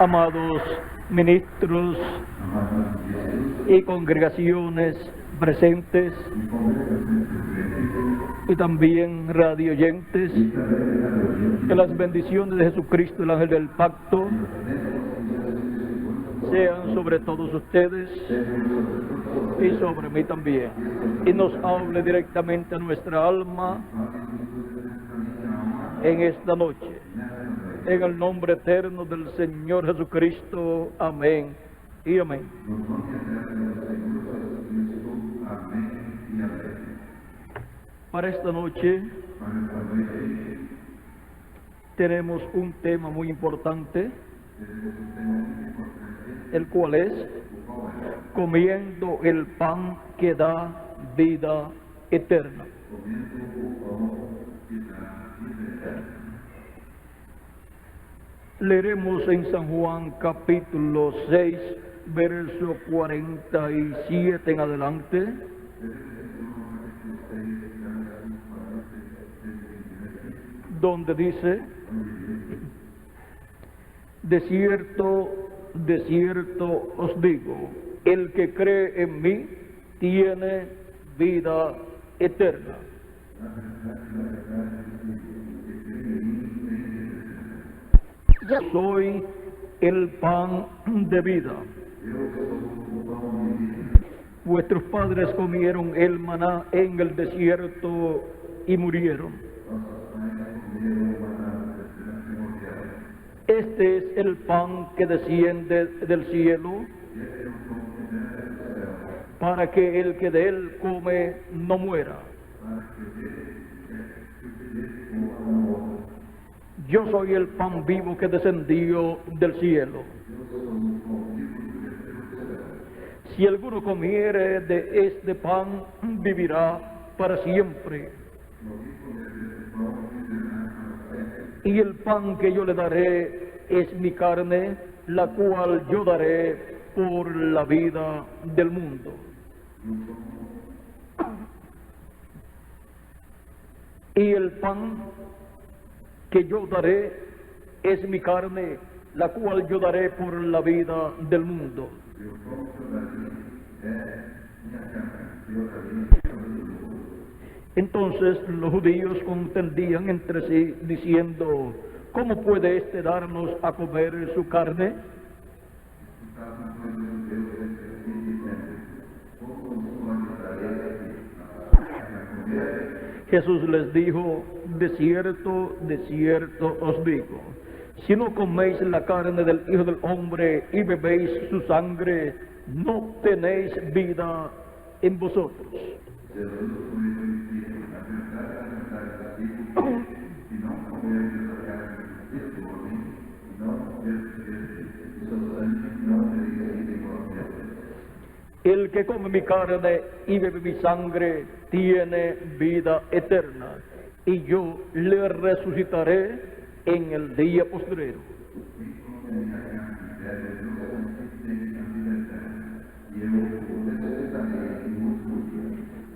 amados ministros y congregaciones presentes y también radioyentes, que las bendiciones de Jesucristo, el ángel del pacto, sean sobre todos ustedes y sobre mí también, y nos hable directamente a nuestra alma en esta noche, en el nombre eterno del Señor Jesucristo. Amén y amén. Para esta noche tenemos un tema muy importante, el cual es comiendo el pan que da vida eterna. Leeremos en San Juan capítulo 6, verso 47 en adelante. Donde dice: de cierto os digo, el que cree en mí tiene vida eterna. Yo soy el pan de vida. Vuestros padres comieron el maná en el desierto y murieron. Este es el pan que desciende del cielo, para que el que de él come no muera. Yo soy el pan vivo que descendió del cielo. Si alguno comiere de este pan, vivirá para siempre. Y el pan que yo le daré es mi carne, la cual yo daré por la vida del mundo. Y el pan que yo daré es mi carne, la cual yo daré por la vida del mundo. Entonces los judíos contendían entre sí, diciendo: ¿cómo puede éste darnos a comer su carne? Jesús les dijo: de cierto os digo, si no coméis la carne del Hijo del Hombre y bebéis su sangre, no tenéis vida en vosotros. El que come mi carne y bebe mi sangre tiene vida eterna, y yo le resucitaré en el día postrero.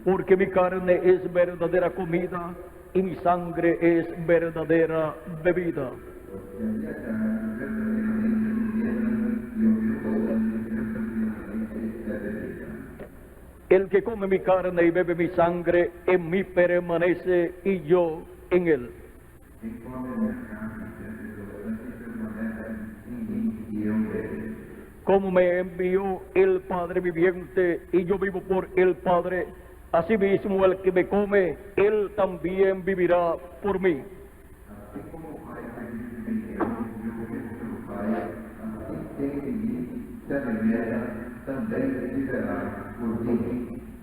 Porque mi carne es verdadera comida y mi sangre es verdadera bebida. El que come mi carne y bebe mi sangre, en mí permanece y yo en él. Como me envió el Padre viviente y yo vivo por el Padre, asimismo el que me come, él también vivirá por mí.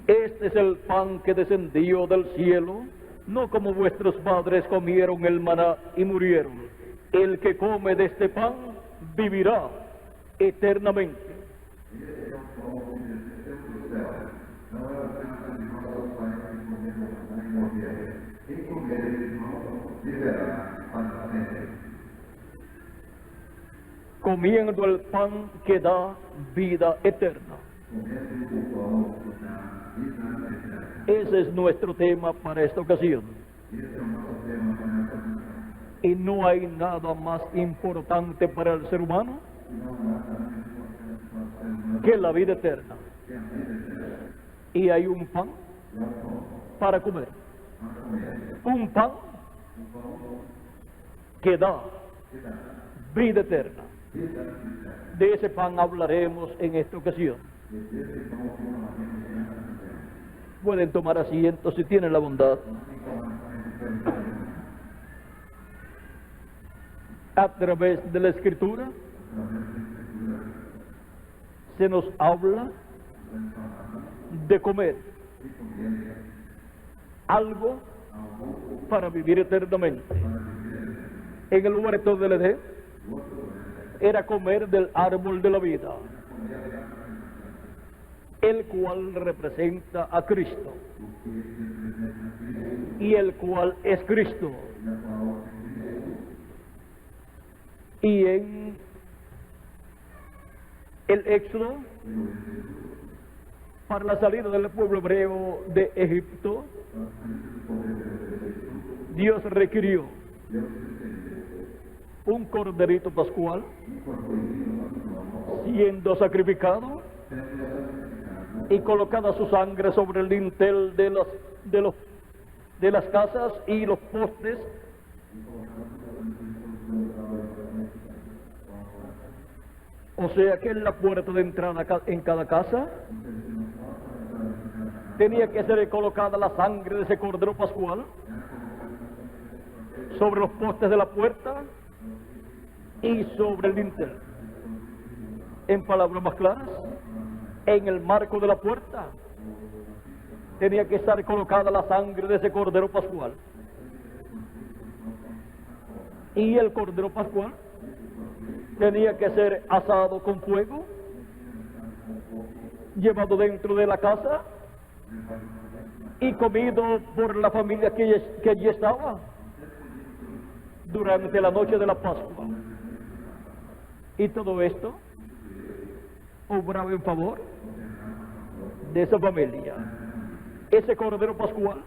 Este es el pan que descendió del cielo, no como vuestros padres comieron el maná y murieron. El que come de este pan vivirá eternamente. Comiendo el pan que da vida eterna. Ese es nuestro tema para esta ocasión. Y no hay nada más importante para el ser humano que la vida eterna. Y hay un pan para comer. Un pan que da vida eterna. De ese pan hablaremos en esta ocasión. Pueden tomar asiento si tienen la bondad. A través de la Escritura se nos habla de comer algo para vivir eternamente. En el huerto del Edén era comer del árbol de la vida, el cual representa a Cristo y el cual es Cristo. Y en el Éxodo, para la salida del pueblo hebreo de Egipto, Dios requirió un corderito pascual siendo sacrificado y colocada su sangre sobre el dintel de las casas y los postes. O sea que en la puerta de entrada en cada casa tenía que ser colocada la sangre de ese cordero pascual sobre los postes de la puerta y sobre el dintel. En palabras más claras, en el marco de la puerta tenía que estar colocada la sangre de ese cordero pascual. Y el cordero pascual tenía que ser asado con fuego, llevado dentro de la casa y comido por la familia que allí estaba durante la noche de la Pascua. Y todo esto obraba en favor de esa familia. Ese cordero pascual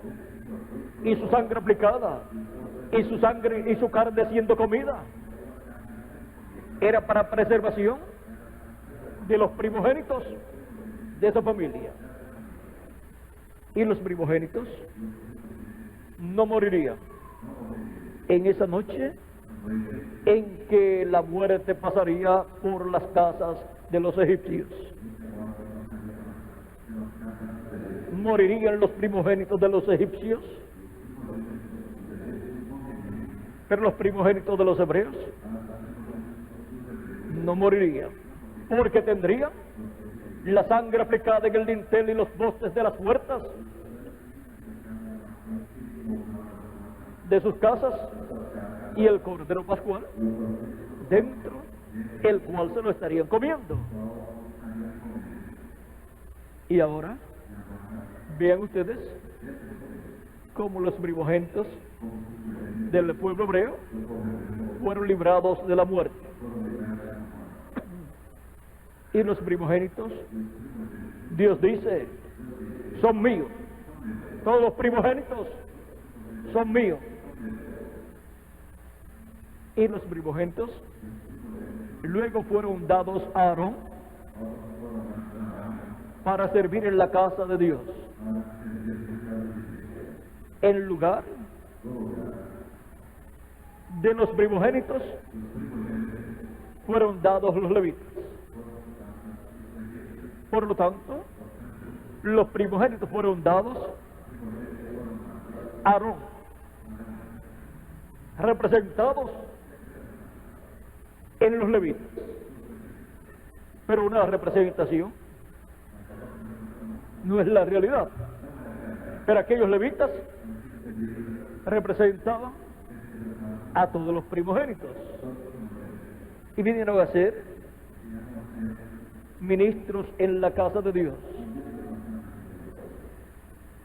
y su sangre aplicada y su sangre y su carne siendo comida era para preservación de los primogénitos de esa familia. Y los primogénitos no morirían en esa noche en que la muerte pasaría por las casas de los egipcios. Morirían los primogénitos de los egipcios, pero los primogénitos de los hebreos no morirían, porque tendrían la sangre aplicada en el dintel y los postes de las puertas de sus casas y el cordero pascual dentro, el cual se lo estarían comiendo. Y ahora vean ustedes cómo los primogénitos del pueblo hebreo fueron librados de la muerte. Y los primogénitos, Dios dice, son míos. Todos los primogénitos son míos. Y los primogénitos luego fueron dados a Aarón para servir en la casa de Dios. En lugar de los primogénitos fueron dados los levitas. Por lo tanto, los primogénitos fueron dados a Aarón, representados en los levitas. Pero una representación no es la realidad. Pero aquellos levitas representaban a todos los primogénitos y vinieron a ser ministros en la casa de Dios.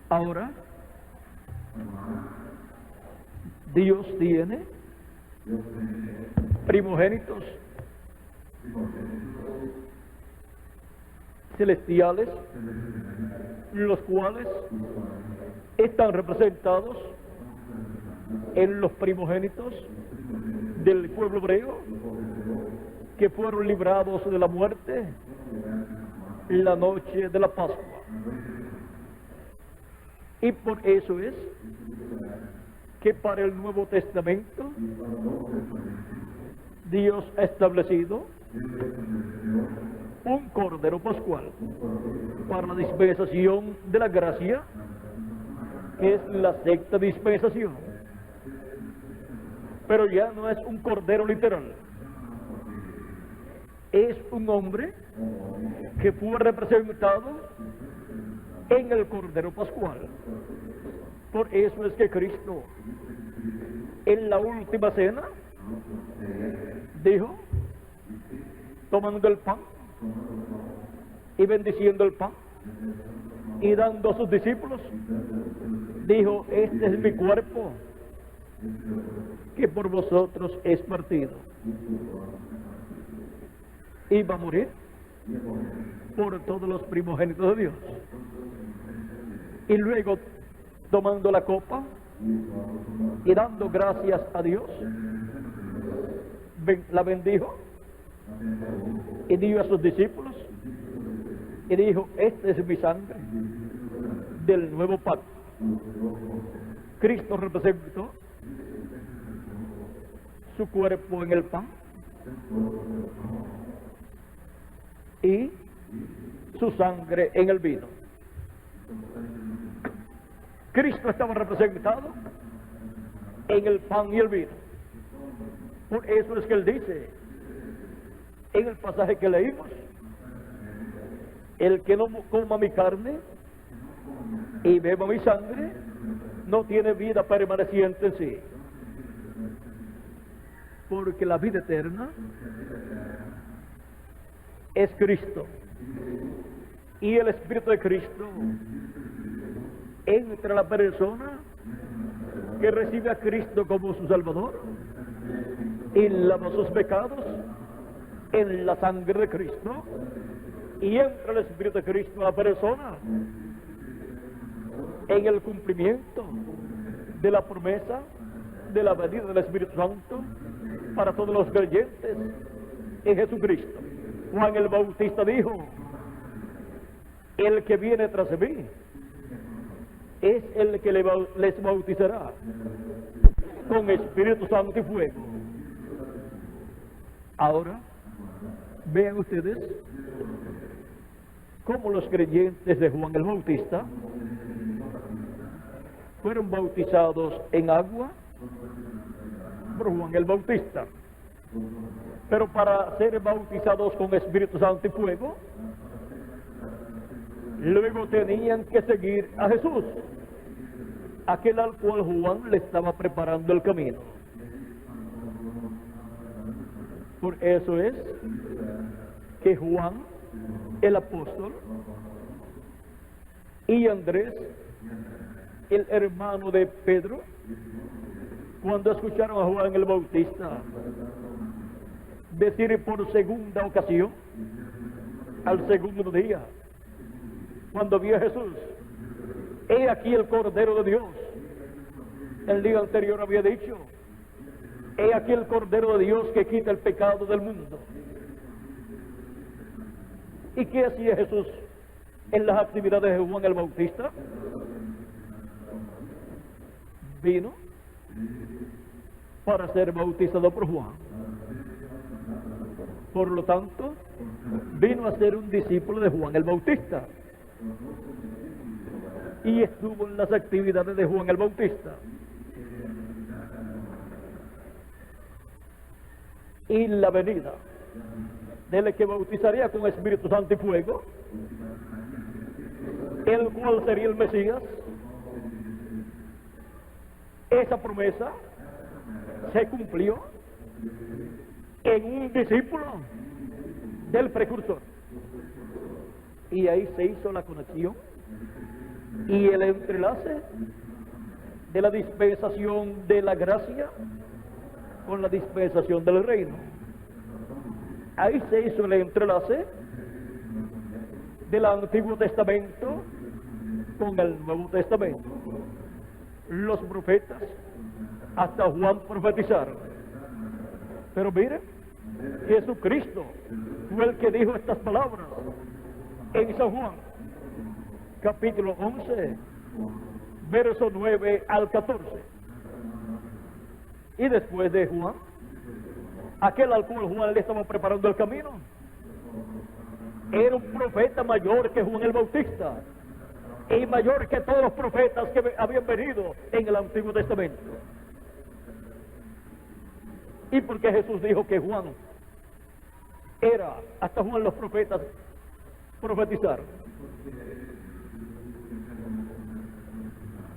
Ahora, Dios tiene primogénitos celestiales, los cuales están representados en los primogénitos del pueblo hebreo que fueron librados de la muerte la noche de la Pascua. Y por eso es que para el Nuevo Testamento Dios ha establecido un Cordero Pascual para la dispensación de la gracia, que es la sexta dispensación. Pero ya no es un Cordero literal, es un hombre que fue representado en el Cordero Pascual. Por eso es que Cristo, en la última cena, dijo, tomando el pan y bendiciendo el pan y dando a sus discípulos, dijo: este es mi cuerpo que por vosotros es partido. Y va a morir por todos los primogénitos de Dios. Y luego, tomando la copa y dando gracias a Dios, la bendijo y dio a sus discípulos y dijo: esta es mi sangre del nuevo pacto. Cristo representó su cuerpo en el pan y su sangre en el vino. Cristo estaba representado en el pan y el vino. Por eso es que él dice en el pasaje que leímos: el que no coma mi carne y beba mi sangre no tiene vida permaneciente en sí. Porque la vida eterna es Cristo, y el Espíritu de Cristo entra a la persona que recibe a Cristo como su Salvador y lava sus pecados en la sangre de Cristo, y entra el Espíritu de Cristo a la persona en el cumplimiento de la promesa de la venida del Espíritu Santo para todos los creyentes en Jesucristo. Juan el Bautista dijo: el que viene tras mí es el que les bautizará con Espíritu Santo y fuego. Ahora, vean ustedes cómo los creyentes de Juan el Bautista fueron bautizados en agua por Juan el Bautista. Pero para ser bautizados con Espíritu Santo y fuego, luego tenían que seguir a Jesús, aquel al cual Juan le estaba preparando el camino. Por eso es que Juan, el apóstol, y Andrés, el hermano de Pedro, cuando escucharon a Juan el Bautista decir por segunda ocasión, al segundo día, cuando vio a Jesús: he aquí el Cordero de Dios. El día anterior había dicho: he aquí el Cordero de Dios que quita el pecado del mundo. ¿Y qué hacía Jesús en las actividades de Juan el Bautista? Vino para ser bautizado por Juan. Por lo tanto, vino a ser un discípulo de Juan el Bautista y estuvo en las actividades de Juan el Bautista. Y la venida del que bautizaría con Espíritu Santo y fuego, el cual sería el Mesías, esa promesa se cumplió en un discípulo del precursor. Y ahí se hizo la conexión y el entrelace de la dispensación de la gracia con la dispensación del reino. Ahí se hizo el entrelace del Antiguo Testamento con el Nuevo Testamento. Los profetas hasta Juan profetizaron. Pero miren, Jesucristo fue el que dijo estas palabras en San Juan, capítulo 11, verso 9 al 14. Y después de Juan, aquel al cual Juan le estaba preparando el camino, era un profeta mayor que Juan el Bautista y mayor que todos los profetas que habían venido en el Antiguo Testamento. ¿Y por qué Jesús dijo que Juan era, hasta Juan los profetas profetizaron?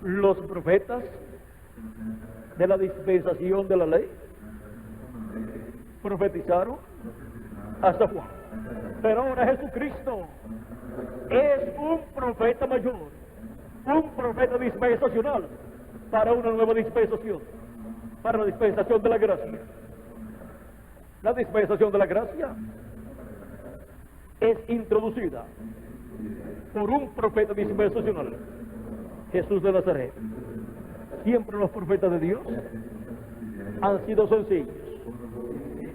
Los profetas de la dispensación de la ley profetizaron hasta Juan. Pero ahora Jesucristo es un profeta mayor, un profeta dispensacional para una nueva dispensación, para la dispensación de la gracia. La dispensación de la gracia es introducida por un profeta dispensacional, Jesús de Nazaret. Siempre los profetas de Dios han sido sencillos.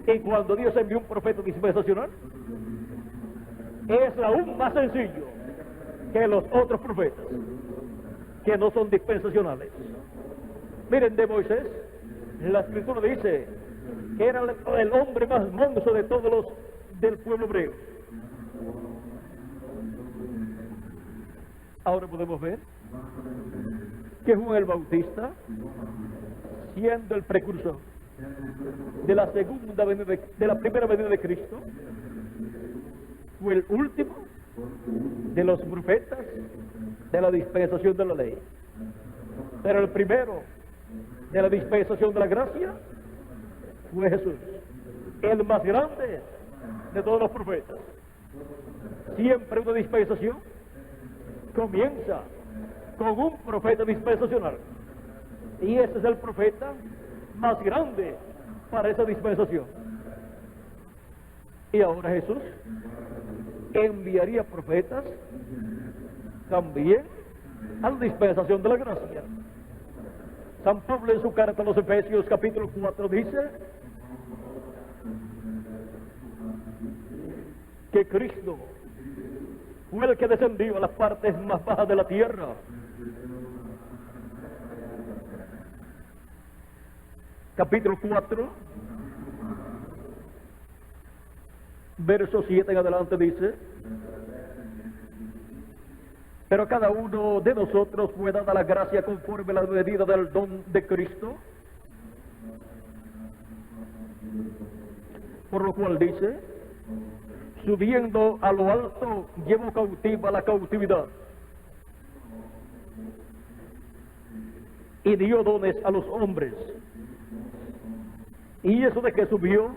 Y cuando Dios envió un profeta dispensacional, es aún más sencillo que los otros profetas, que no son dispensacionales. Miren, de Moisés, la Escritura dice que era el hombre más manso de todos los del pueblo hebreo. Ahora podemos ver que Juan el Bautista, siendo el precursor de la segunda venida de la primera venida de Cristo, fue el último de los profetas de la dispensación de la ley. Pero el primero de la dispensación de la gracia fue Jesús, el más grande de todos los profetas. Siempre una dispensación comienza con un profeta dispensacional, y ese es el profeta más grande para esa dispensación. Y ahora Jesús enviaría profetas también a la dispensación de la gracia. San Pablo en su carta a los Efesios capítulo 4 dice que Cristo fue el que descendió a las partes más bajas de la tierra capítulo 4, verso 7 en adelante dice: pero a cada uno de nosotros fue dada la gracia conforme a la medida del don de Cristo, por lo cual dice: subiendo a lo alto, llevó cautiva la cautividad, y dio dones a los hombres. Y eso de que subió,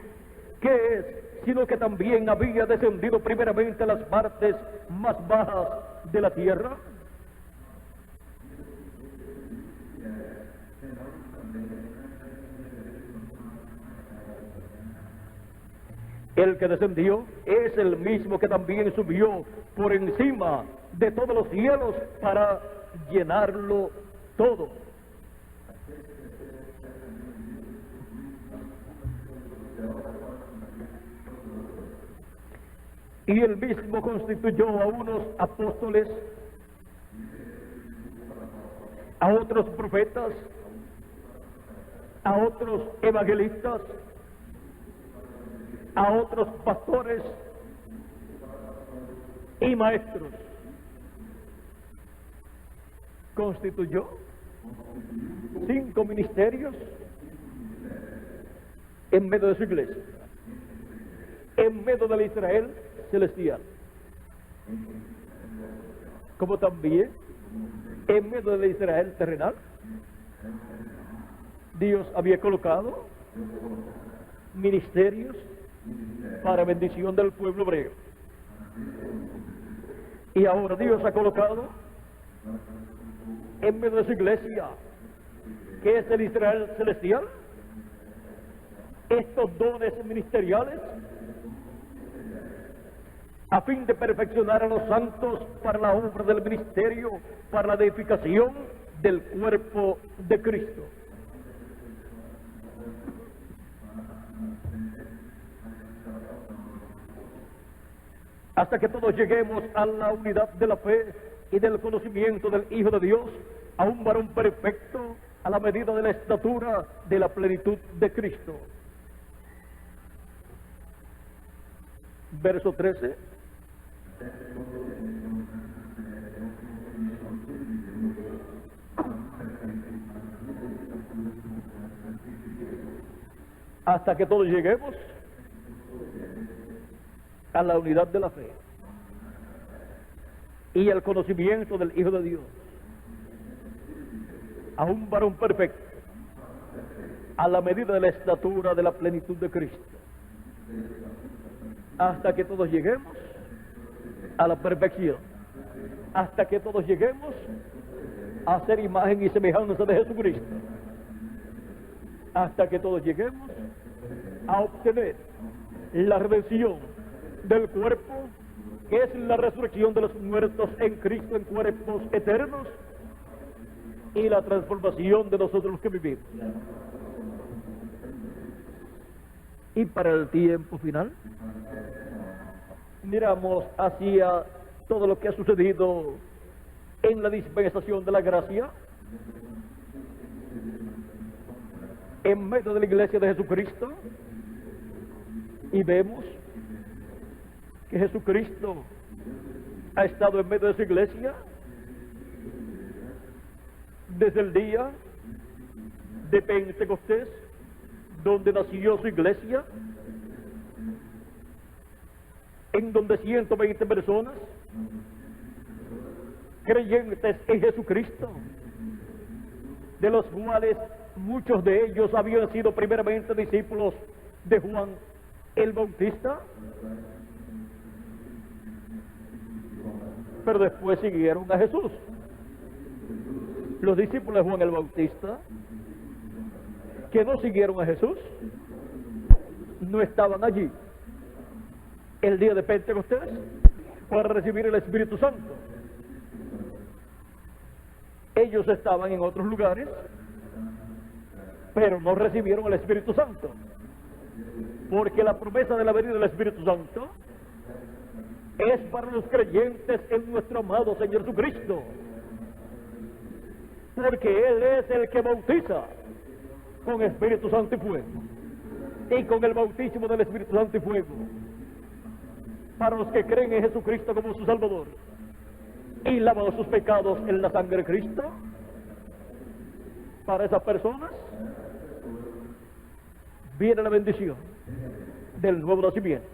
¿qué es? Sino que también había descendido primeramente a las partes más bajas de la tierra. El que descendió es el mismo que también subió por encima de todos los cielos para llenarlo todo. Y él mismo constituyó a unos apóstoles, a otros profetas, a otros evangelistas, a otros pastores y maestros. Constituyó 5 ministerios en medio de su iglesia, en medio del Israel celestial, como también en medio del Israel terrenal. Dios había colocado ministerios para bendición del pueblo hebreo, y ahora Dios ha colocado en medio de su iglesia, que es el Israel celestial, estos dones ministeriales a fin de perfeccionar a los santos para la obra del ministerio, para la edificación del cuerpo de Cristo. hasta que todos lleguemos a la unidad de la fe y del conocimiento del Hijo de Dios, a un varón perfecto, a la medida de la estatura de la plenitud de Cristo. Verso 13. Hasta que todos lleguemos a la unidad de la fe y al conocimiento del Hijo de Dios, a un varón perfecto, a la medida de la estatura de la plenitud de Cristo, hasta que todos lleguemos a la perfección, hasta que todos lleguemos a ser imagen y semejanza de Jesucristo, hasta que todos lleguemos a obtener la redención del cuerpo, que es la resurrección de los muertos en Cristo en cuerpos eternos, y la transformación de nosotros los que vivimos. Y para el tiempo final, miramos hacia todo lo que ha sucedido en la dispensación de la gracia, en medio de la iglesia de Jesucristo, y vemos que Jesucristo ha estado en medio de su iglesia desde el día de Pentecostés, donde nació su iglesia, en donde 120 personas creyentes en Jesucristo, de los cuales muchos de ellos habían sido primeramente discípulos de Juan el Bautista, pero después siguieron a Jesús. Los discípulos de Juan el Bautista, que no siguieron a Jesús, no estaban allí el día de Pentecostés para recibir el Espíritu Santo. Ellos estaban en otros lugares, pero no recibieron el Espíritu Santo, porque la promesa de la venida del Espíritu Santo es para los creyentes en nuestro amado Señor Jesucristo, porque Él es el que bautiza con Espíritu Santo y fuego, y con el bautismo del Espíritu Santo y fuego, para los que creen en Jesucristo como su Salvador y lavan sus pecados en la sangre de Cristo. Para esas personas viene la bendición del nuevo nacimiento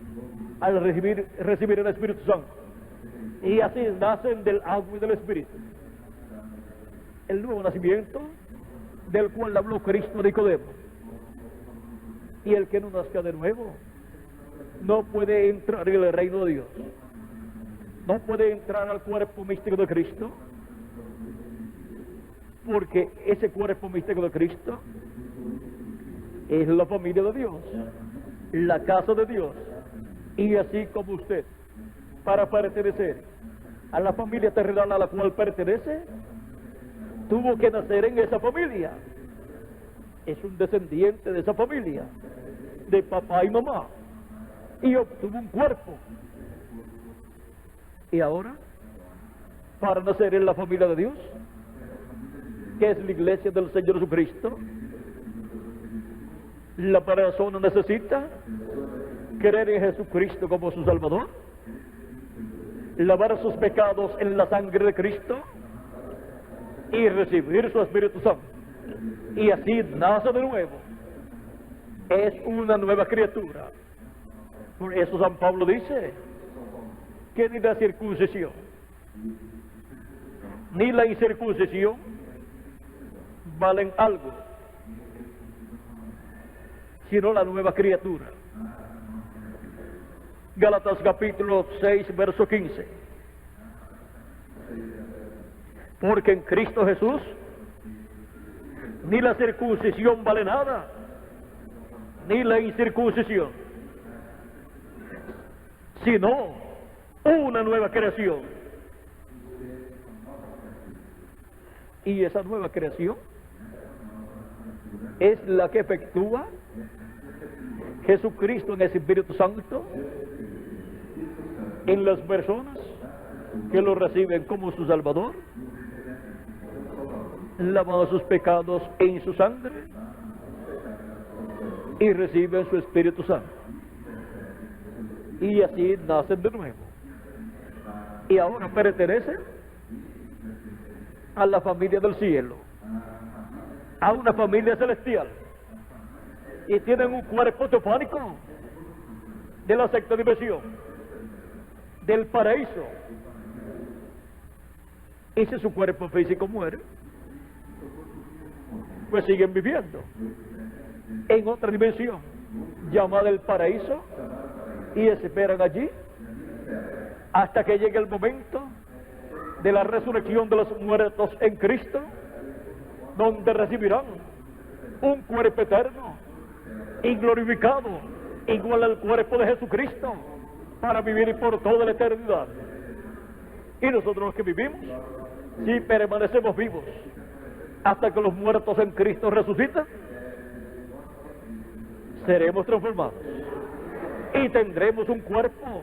al recibir el Espíritu Santo, y así nacen del agua y del Espíritu. El nuevo nacimiento del cual habló Cristo a Nicodemo. Y el que no nazca de nuevo no puede entrar en el reino de Dios, no puede entrar al cuerpo místico de Cristo, porque ese cuerpo místico de Cristo es la familia de Dios, la casa de Dios. Y así como usted, para pertenecer a la familia terrenal a la cual pertenece, tuvo que nacer en esa familia, es un descendiente de esa familia, de papá y mamá, y obtuvo un cuerpo. Y ahora, para nacer en la familia de Dios, que es la iglesia del Señor Jesucristo, la persona necesita creer en Jesucristo como su Salvador, lavar sus pecados en la sangre de Cristo y recibir su Espíritu Santo, y así nace de nuevo. Es una nueva criatura. Por eso San Pablo dice que ni la circuncisión ni la incircuncisión valen algo, sino la nueva criatura. Gálatas capítulo 6, verso 15. Porque en Cristo Jesús ni la circuncisión vale nada, ni la incircuncisión, sino una nueva creación. Y esa nueva creación es la que efectúa Jesucristo en el Espíritu Santo, en las personas que lo reciben como su Salvador, lavan sus pecados en su sangre y reciben su Espíritu Santo. Y así nacen de nuevo. Y ahora pertenecen a la familia del cielo, a una familia celestial. Y tienen un cuerpo teofánico de la sexta dimensión, del paraíso. Y si su cuerpo físico muere, pues siguen viviendo en otra dimensión llamada el paraíso y esperan allí hasta que llegue el momento de la resurrección de los muertos en Cristo, donde recibirán un cuerpo eterno y glorificado igual al cuerpo de Jesucristo para vivir por toda la eternidad. Y nosotros los que vivimos, si permanecemos vivos hasta que los muertos en Cristo resucitan, seremos transformados y tendremos un cuerpo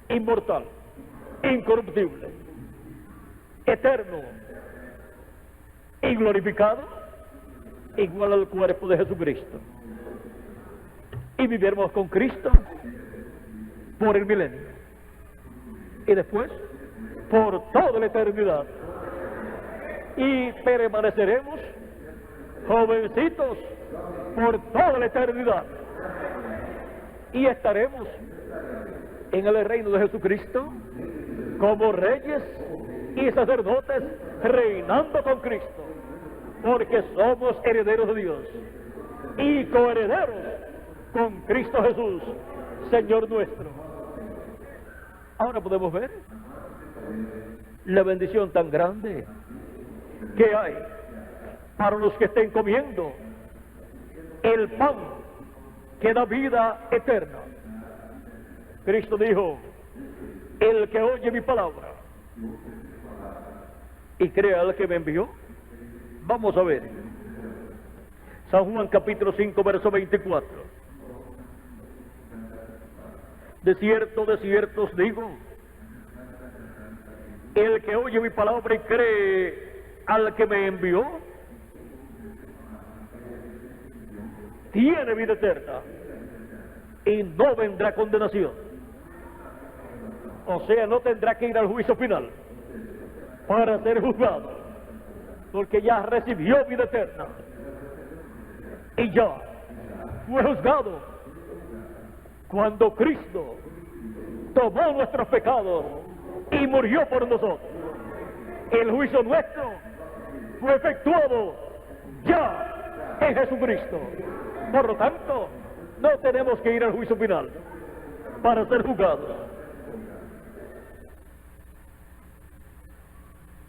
inmortal, incorruptible, eterno y glorificado igual al cuerpo de Jesucristo, y viviremos con Cristo por el milenio y después por toda la eternidad, y permaneceremos jovencitos por toda la eternidad y estaremos en el reino de Jesucristo como reyes y sacerdotes reinando con Cristo, porque somos herederos de Dios y coherederos con Cristo Jesús, Señor nuestro. Ahora podemos ver la bendición tan grande que hay para los que estén comiendo el pan que da vida eterna. Cristo dijo: el que oye mi palabra y crea al que me envió. Vamos a ver San Juan capítulo 5 verso 24. De cierto os digo, el que oye mi palabra y cree al que me envió, tiene vida eterna y no vendrá condenación. O sea, no tendrá que ir al juicio final para ser juzgado, porque ya recibió vida eterna y ya fue juzgado cuando Cristo tomó nuestros pecados y murió por nosotros. El juicio nuestro fue efectuado ya en Jesucristo. Por lo tanto, no tenemos que ir al juicio final para ser juzgados.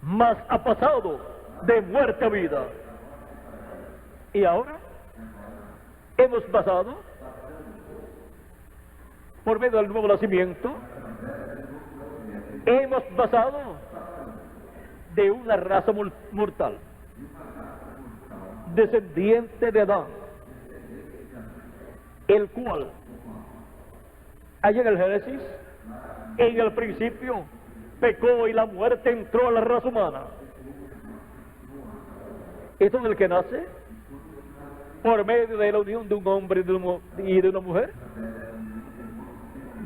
Mas ha pasado de muerte a vida. Y ahora hemos pasado por medio del nuevo nacimiento, hemos pasado de una raza mortal, descendiente de Adán, el cual, allá en el Génesis, en el principio, pecó y la muerte entró a la raza humana. Esto es el que nace por medio de la unión de un hombre y de una mujer.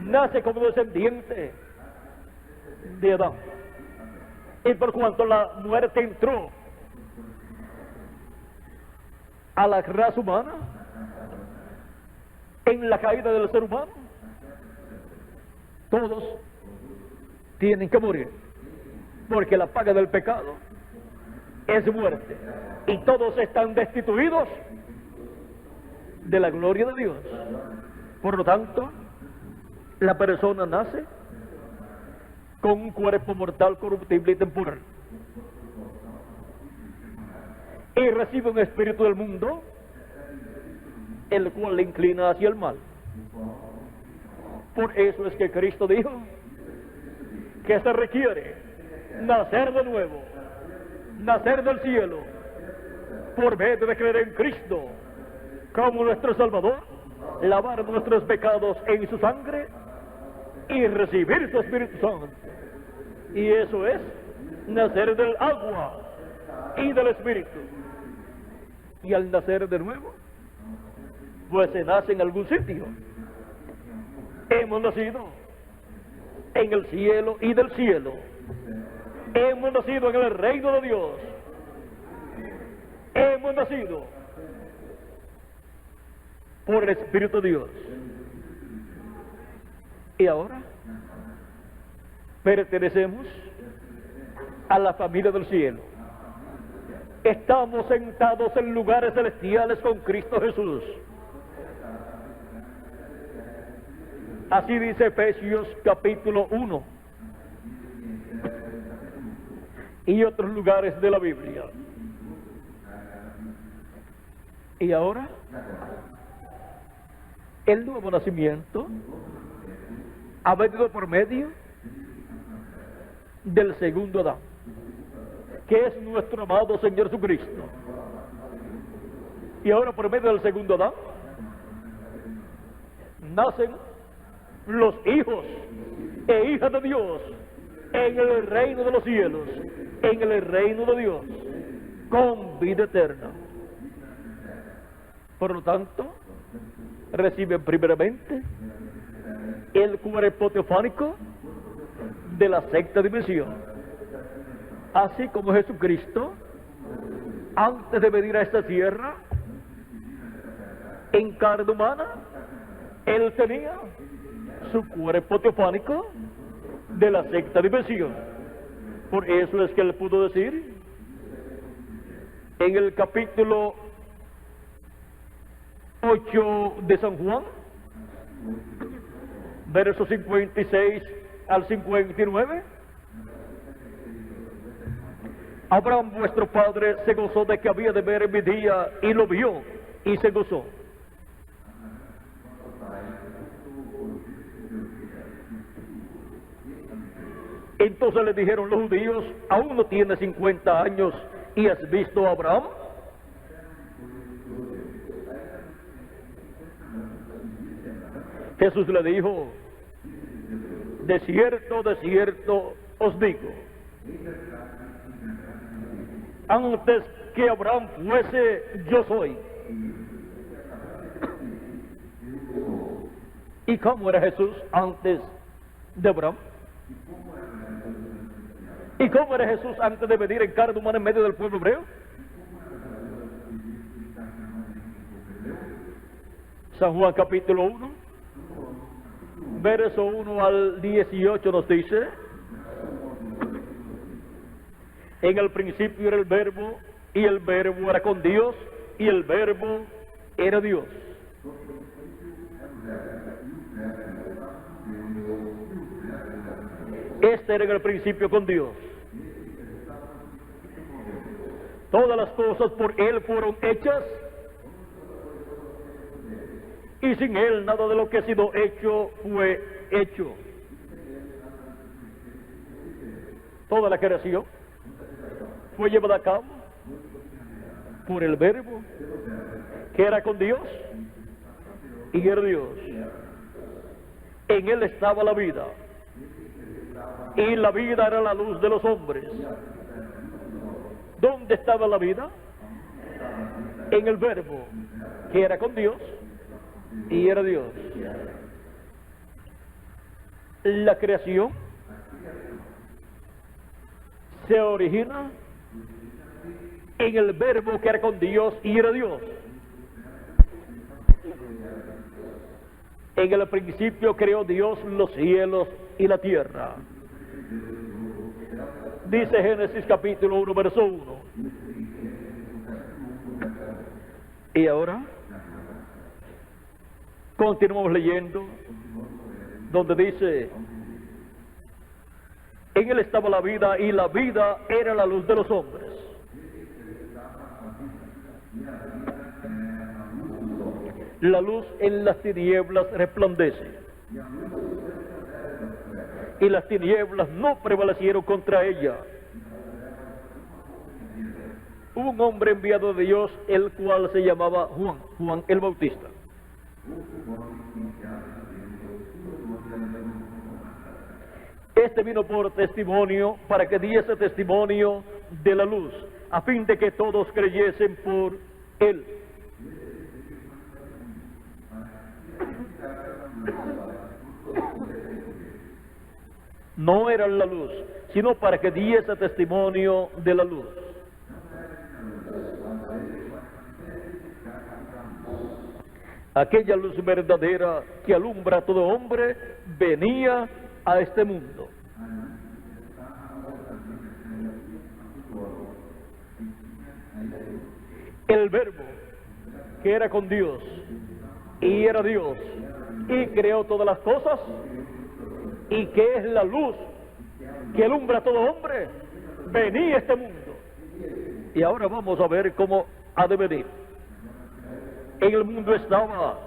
Nace como descendiente de Adán. Y por cuanto la muerte entró a la raza humana, en la caída del ser humano, todos tienen que morir, porque la paga del pecado es muerte, y todos están destituidos de la gloria de Dios. Por lo tanto, la persona nace con un cuerpo mortal, corruptible y temporal, y recibe un espíritu del mundo, el cual le inclina hacia el mal. Por eso es que Cristo dijo que se requiere nacer de nuevo, nacer del cielo, por medio de creer en Cristo como nuestro Salvador, lavar nuestros pecados en su sangre y recibir su Espíritu Santo. Y eso es nacer del agua y del Espíritu. Y al nacer de nuevo, pues se nace en algún sitio. Hemos nacido en el cielo y del cielo. Hemos nacido en el reino de Dios. Hemos nacido por el Espíritu de Dios. Y ahora pertenecemos a la familia del cielo. Estamos sentados en lugares celestiales con Cristo Jesús. Así dice Efesios capítulo 1 y otros lugares de la Biblia. Y ahora, el nuevo nacimiento ha venido por medio del segundo Adán, que es nuestro amado Señor Jesucristo. Y ahora por medio del segundo Adán nacen los hijos e hijas de Dios en el reino de los cielos, en el reino de Dios, con vida eterna. Por lo tanto, reciben primeramente el cuerpo teofánico de la sexta dimensión, así como Jesucristo, antes de venir a esta tierra en carne humana, Él tenía su cuerpo teofánico de la sexta dimensión. Por eso es que Él pudo decir en el capítulo 8 de San Juan, versos 56 al 59, Abraham vuestro padre se gozó de que había de ver mi día, y lo vio y se gozó. Entonces le dijeron los judíos: ¿aún no tienes 50 años y has visto a Abraham? Jesús le dijo: de cierto os digo, antes que Abraham fuese, yo soy. ¿Y cómo era Jesús antes de Abraham? ¿Y cómo era Jesús antes de venir en carne humana en medio del pueblo hebreo? San Juan capítulo 1, verso 1 al 18 nos dice: en el principio era el Verbo, y el Verbo era con Dios, y el Verbo era Dios. Este era en el principio con Dios. Todas las cosas por Él fueron hechas, y sin Él nada de lo que ha sido hecho fue hecho. Toda la creación fue llevada a cabo por el Verbo, que era con Dios y era Dios. En Él estaba la vida, y la vida era la luz de los hombres. ¿Dónde estaba la vida? En el Verbo, que era con Dios y era Dios. La creación se origina en el Verbo que era con Dios y era Dios. En el principio creó Dios los cielos y la tierra. Dice Génesis capítulo 1, verso 1. Y ahora continuamos leyendo, donde dice: en Él estaba la vida, y la vida era la luz de los hombres. La luz en las tinieblas resplandece, y las tinieblas no prevalecieron contra ella. Hubo un hombre enviado de Dios, el cual se llamaba Juan el Bautista. Este vino por testimonio, para que diese testimonio de la luz, a fin de que todos creyesen por él. No era la luz, sino para que diese testimonio de la luz. Aquella luz verdadera que alumbra a todo hombre venía a este mundo. El Verbo, que era con Dios y era Dios y creó todas las cosas, y que es la luz que alumbra a todo hombre, venía a este mundo. Y ahora vamos a ver cómo ha de venir. En el mundo estaba,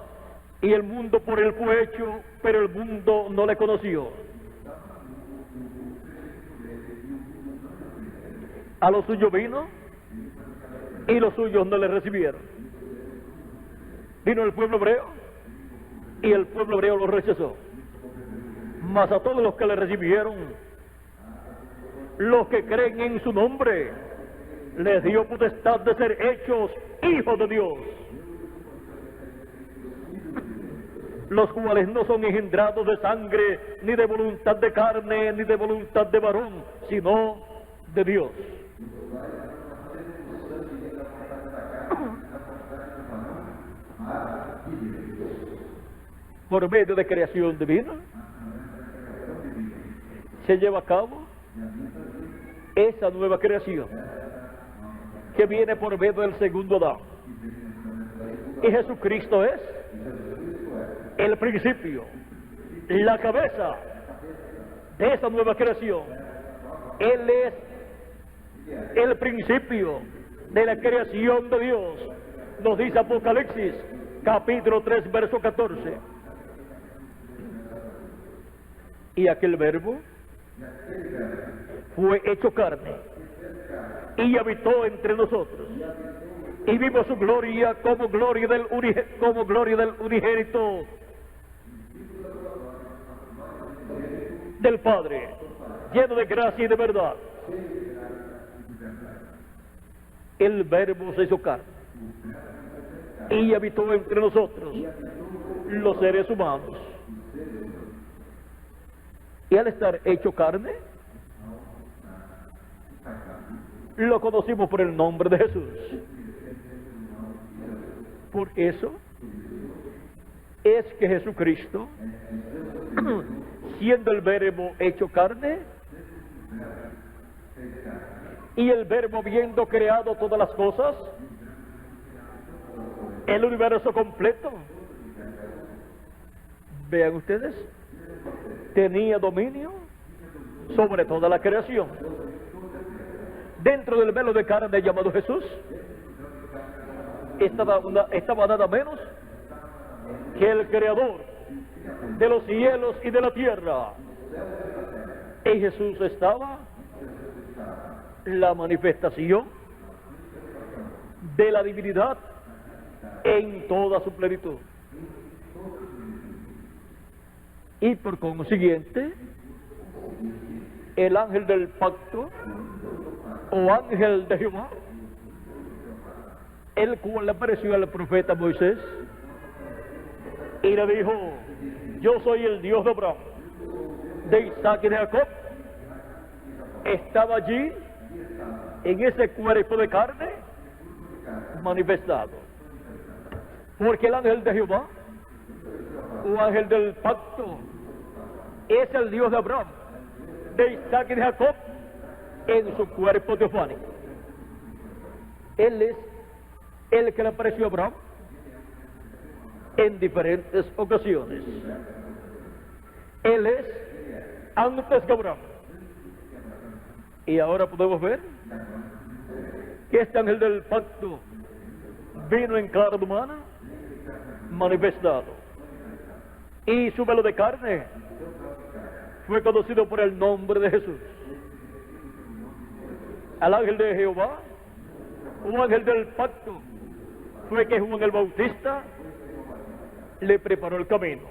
y el mundo por él fue hecho, pero el mundo no le conoció. A los suyos vino, y los suyos no le recibieron. Vino el pueblo hebreo, y el pueblo hebreo lo rechazó. Mas a todos los que le recibieron, los que creen en su nombre, les dio potestad de ser hechos hijos de Dios, los cuales no son engendrados de sangre, ni de voluntad de carne, ni de voluntad de varón, sino de Dios. Por medio de creación divina, se lleva a cabo esa nueva creación que viene por medio del segundo Adán. Y Jesucristo es el principio, la cabeza de esa nueva creación. Él es el principio de la creación de Dios. Nos dice Apocalipsis, capítulo 3, verso 14. Y aquel Verbo fue hecho carne y habitó entre nosotros, y vimos su gloria como gloria del unigénito del Padre, lleno de gracia y de verdad. El Verbo se hizo carne y habitó entre nosotros, los seres humanos. Y al estar hecho carne, lo conocimos por el nombre de Jesús. Por eso es que Jesucristo, siendo el Verbo hecho carne, y el Verbo habiendo creado todas las cosas, el universo completo, vean ustedes, tenía dominio sobre toda la creación. Dentro del velo de carne llamado Jesús, estaba nada menos que el creador de los cielos y de la tierra. En Jesús estaba la manifestación de la divinidad en toda su plenitud. Y por consiguiente, el ángel del pacto, o ángel de Jehová, el cual le apareció al profeta Moisés y le dijo: yo soy el Dios de Abraham, de Isaac y de Jacob, estaba allí en ese cuerpo de carne manifestado. Porque el ángel de Jehová, o ángel del pacto, es el Dios de Abraham, de Isaac y de Jacob, en su cuerpo teofánico. Él es el que le apareció a Abraham en diferentes ocasiones. Él es antes que Abraham. Y ahora podemos ver que este ángel del pacto vino en carne humana, manifestado, y su velo de carne fue conocido por el nombre de Jesús. Al ángel de Jehová, un ángel del pacto, fue que Juan el Bautista le preparó el camino.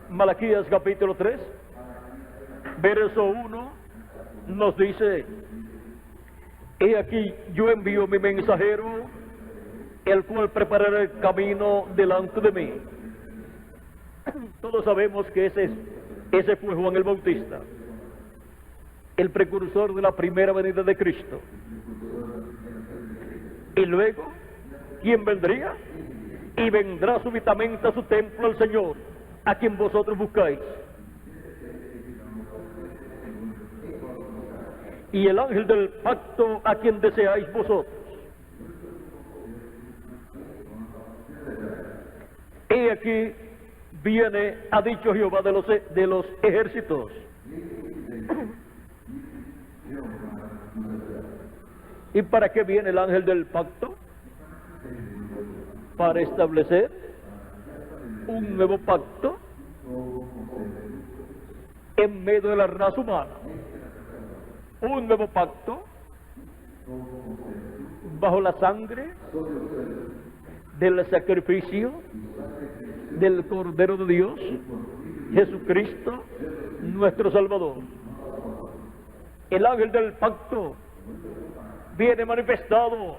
Malaquías capítulo 3, verso 1 nos dice: he aquí yo envío mi mensajero, el cual preparará el camino delante de mí. Todos sabemos que ese fue Juan el Bautista, el precursor de la primera venida de Cristo. Y luego, ¿quién vendría? Y vendrá súbitamente a su templo el Señor, a quien vosotros buscáis. Y el ángel del pacto, a quien deseáis vosotros. He aquí viene, ha dicho Jehová de los ejércitos. ¿Y para qué viene el ángel del pacto? Para establecer un nuevo pacto en medio de la raza humana. Un nuevo pacto bajo la sangre del sacrificio del Cordero de Dios, Jesucristo, nuestro Salvador. El ángel del pacto viene manifestado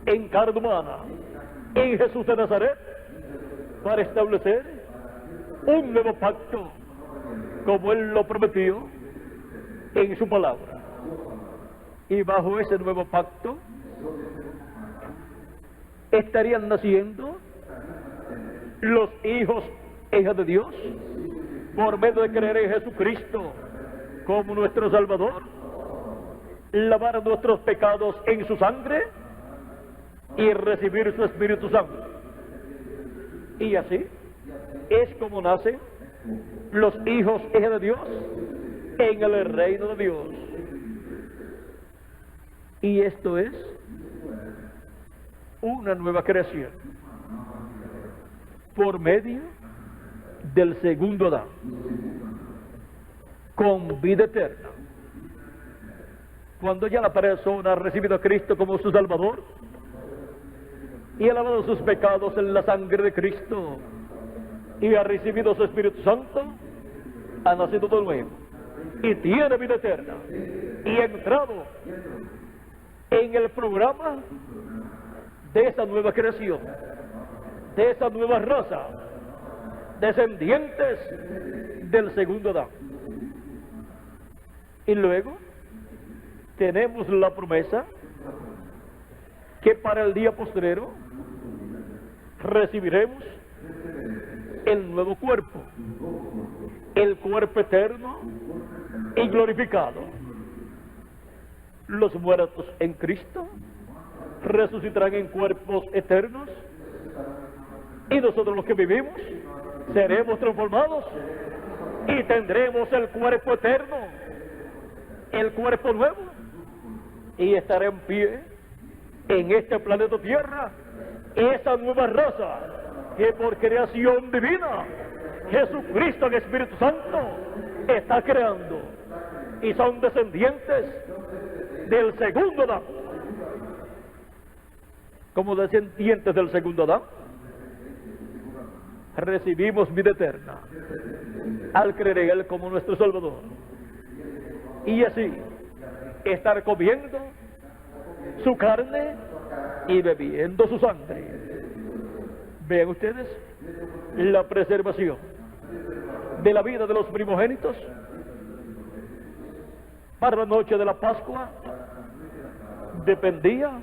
en carne humana, en Jesús de Nazaret, para establecer un nuevo pacto, como Él lo prometió en su palabra. Y bajo ese nuevo pacto estarían naciendo los hijos e hijas de Dios por medio de creer en Jesucristo como nuestro Salvador, lavar nuestros pecados en su sangre y recibir su Espíritu Santo. Y así es como nacen los hijos e hijas de Dios en el reino de Dios. Y esto es una nueva creación por medio del segundo Adán, con vida eterna. Cuando ya la persona ha recibido a Cristo como su Salvador y ha lavado sus pecados en la sangre de Cristo y ha recibido su Espíritu Santo, ha nacido de nuevo y tiene vida eterna y ha entrado en el programa de esa nueva creación, de esa nueva raza, descendientes del segundo Adán. Y luego tenemos la promesa que para el día postrero recibiremos el nuevo cuerpo, el cuerpo eterno y glorificado. Los muertos en Cristo resucitarán en cuerpos eternos y nosotros los que vivimos seremos transformados y tendremos el cuerpo eterno, el cuerpo nuevo, y estará en pie en este planeta Tierra esa nueva raza que por creación divina Jesucristo, el Espíritu Santo, está creando, y son descendientes del segundo Adán. Como descendientes del segundo Adán, recibimos vida eterna al creer en Él como nuestro Salvador, y así estar comiendo su carne y bebiendo su sangre. Vean ustedes la preservación de la vida de los primogénitos para la noche de la Pascua dependía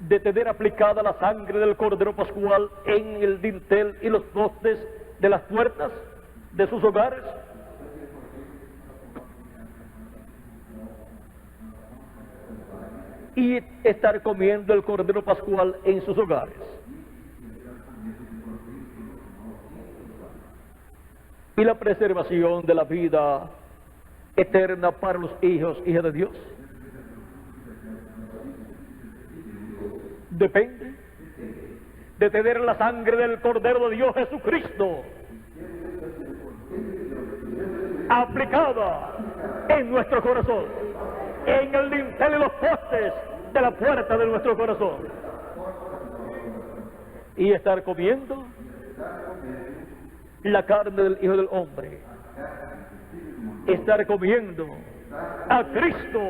de tener aplicada la sangre del Cordero Pascual en el dintel y los postes de las puertas de sus hogares. Y estar comiendo el Cordero Pascual en sus hogares. Y la preservación de la vida eterna para los hijos e hijas de Dios depende de tener la sangre del Cordero de Dios Jesucristo aplicada en nuestro corazón, en el dintel y los postes de la puerta de nuestro corazón, y estar comiendo la carne del Hijo del Hombre, estar comiendo a Cristo,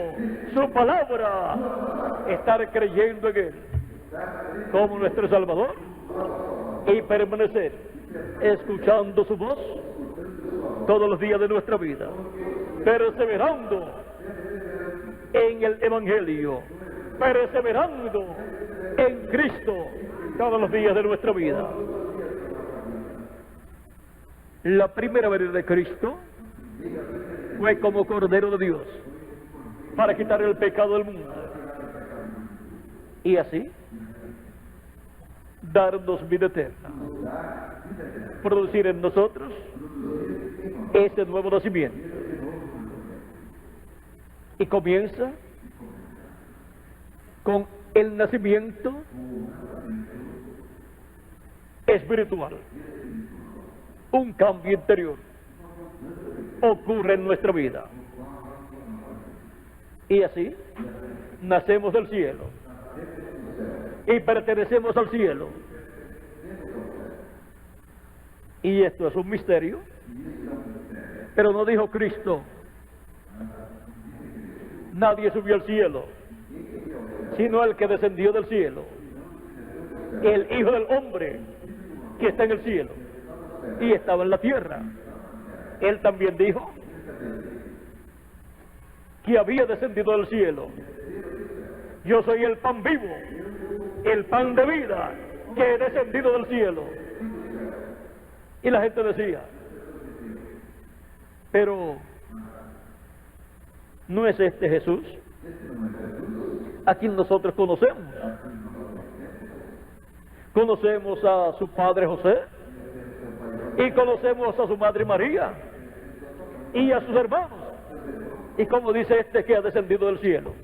su palabra, estar creyendo en Él como nuestro Salvador y permanecer escuchando su voz todos los días de nuestra vida, perseverando en el Evangelio, perseverando en Cristo todos los días de nuestra vida. La primera venida de Cristo fue como Cordero de Dios para quitar el pecado del mundo y así darnos vida eterna, producir en nosotros ese nuevo nacimiento. Y comienza con el nacimiento espiritual. Un cambio interior ocurre en nuestra vida. Y así nacemos del cielo y pertenecemos al cielo. Y esto es un misterio. Pero no dijo Cristo: nadie subió al cielo, sino el que descendió del cielo, el Hijo del Hombre que está en el cielo y estaba en la tierra. Él también dijo que había descendido del cielo. Yo soy el pan vivo, el pan de vida que he descendido del cielo. Y la gente decía: pero ¿no es este Jesús a quien nosotros conocemos? Conocemos a su padre José y conocemos a su madre María y a sus hermanos. ¿Y cómo dice este que ha descendido del cielo?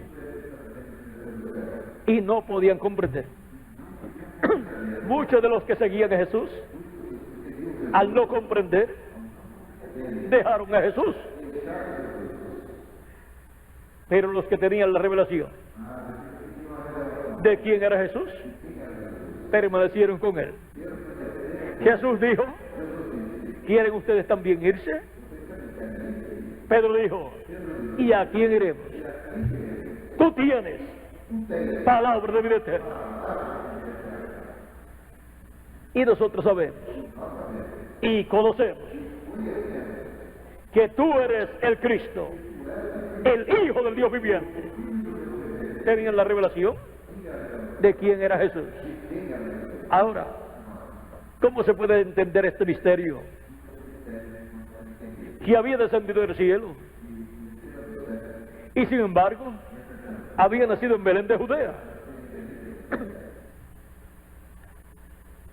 Y no podían comprender. Muchos de los que seguían a Jesús, al no comprender, dejaron a Jesús. Pero los que tenían la revelación de quién era Jesús, permanecieron con Él. Jesús dijo: ¿quieren ustedes también irse? Pedro dijo: ¿y a quién iremos? Tú tienes palabra de vida eterna. Y nosotros sabemos y conocemos que tú eres el Cristo, el Hijo del Dios viviente. Tenían la revelación de quién era Jesús. Ahora, ¿cómo se puede entender este misterio? Que había descendido del cielo y sin embargo había nacido en Belén de Judea.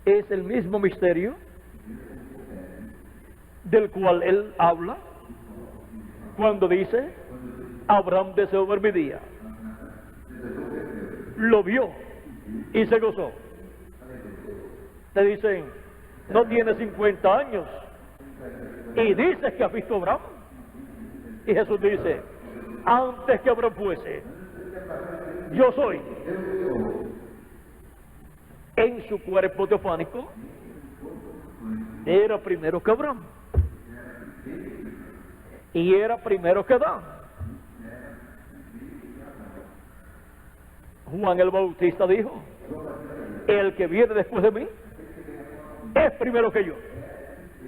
Es el mismo misterio del cual él habla cuando dice: Abraham deseó ver mi día, lo vio y se gozó. Te dicen: no tiene 50 años y dices que has visto a Abraham. Y Jesús dice: antes que Abraham fuese, yo soy. En su cuerpo teofánico era primero que Abraham y era primero que Adán. Juan el Bautista dijo: el que viene después de mí es primero que yo.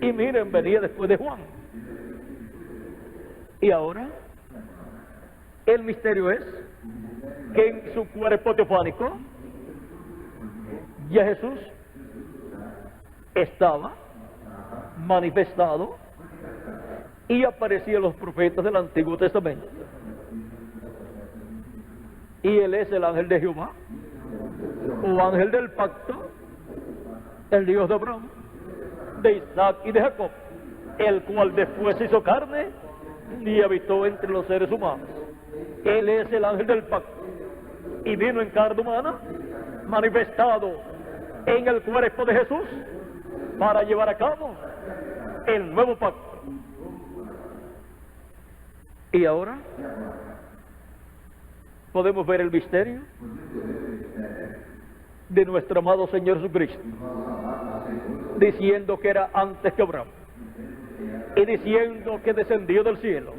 Y miren, venía después de Juan. Y ahora el misterio es que en su cuerpo teofánico ya Jesús estaba manifestado y aparecía a los profetas del Antiguo Testamento. Y Él es el ángel de Jehová, o ángel del pacto, el Dios de Abraham, de Isaac y de Jacob, el cual después se hizo carne y habitó entre los seres humanos. Él es el ángel del pacto y vino en carne humana, manifestado en el cuerpo de Jesús para llevar a cabo el nuevo pacto. Y ahora podemos ver el misterio de nuestro amado Señor Jesucristo, diciendo que era antes que Abraham. y diciendo que descendió del cielo.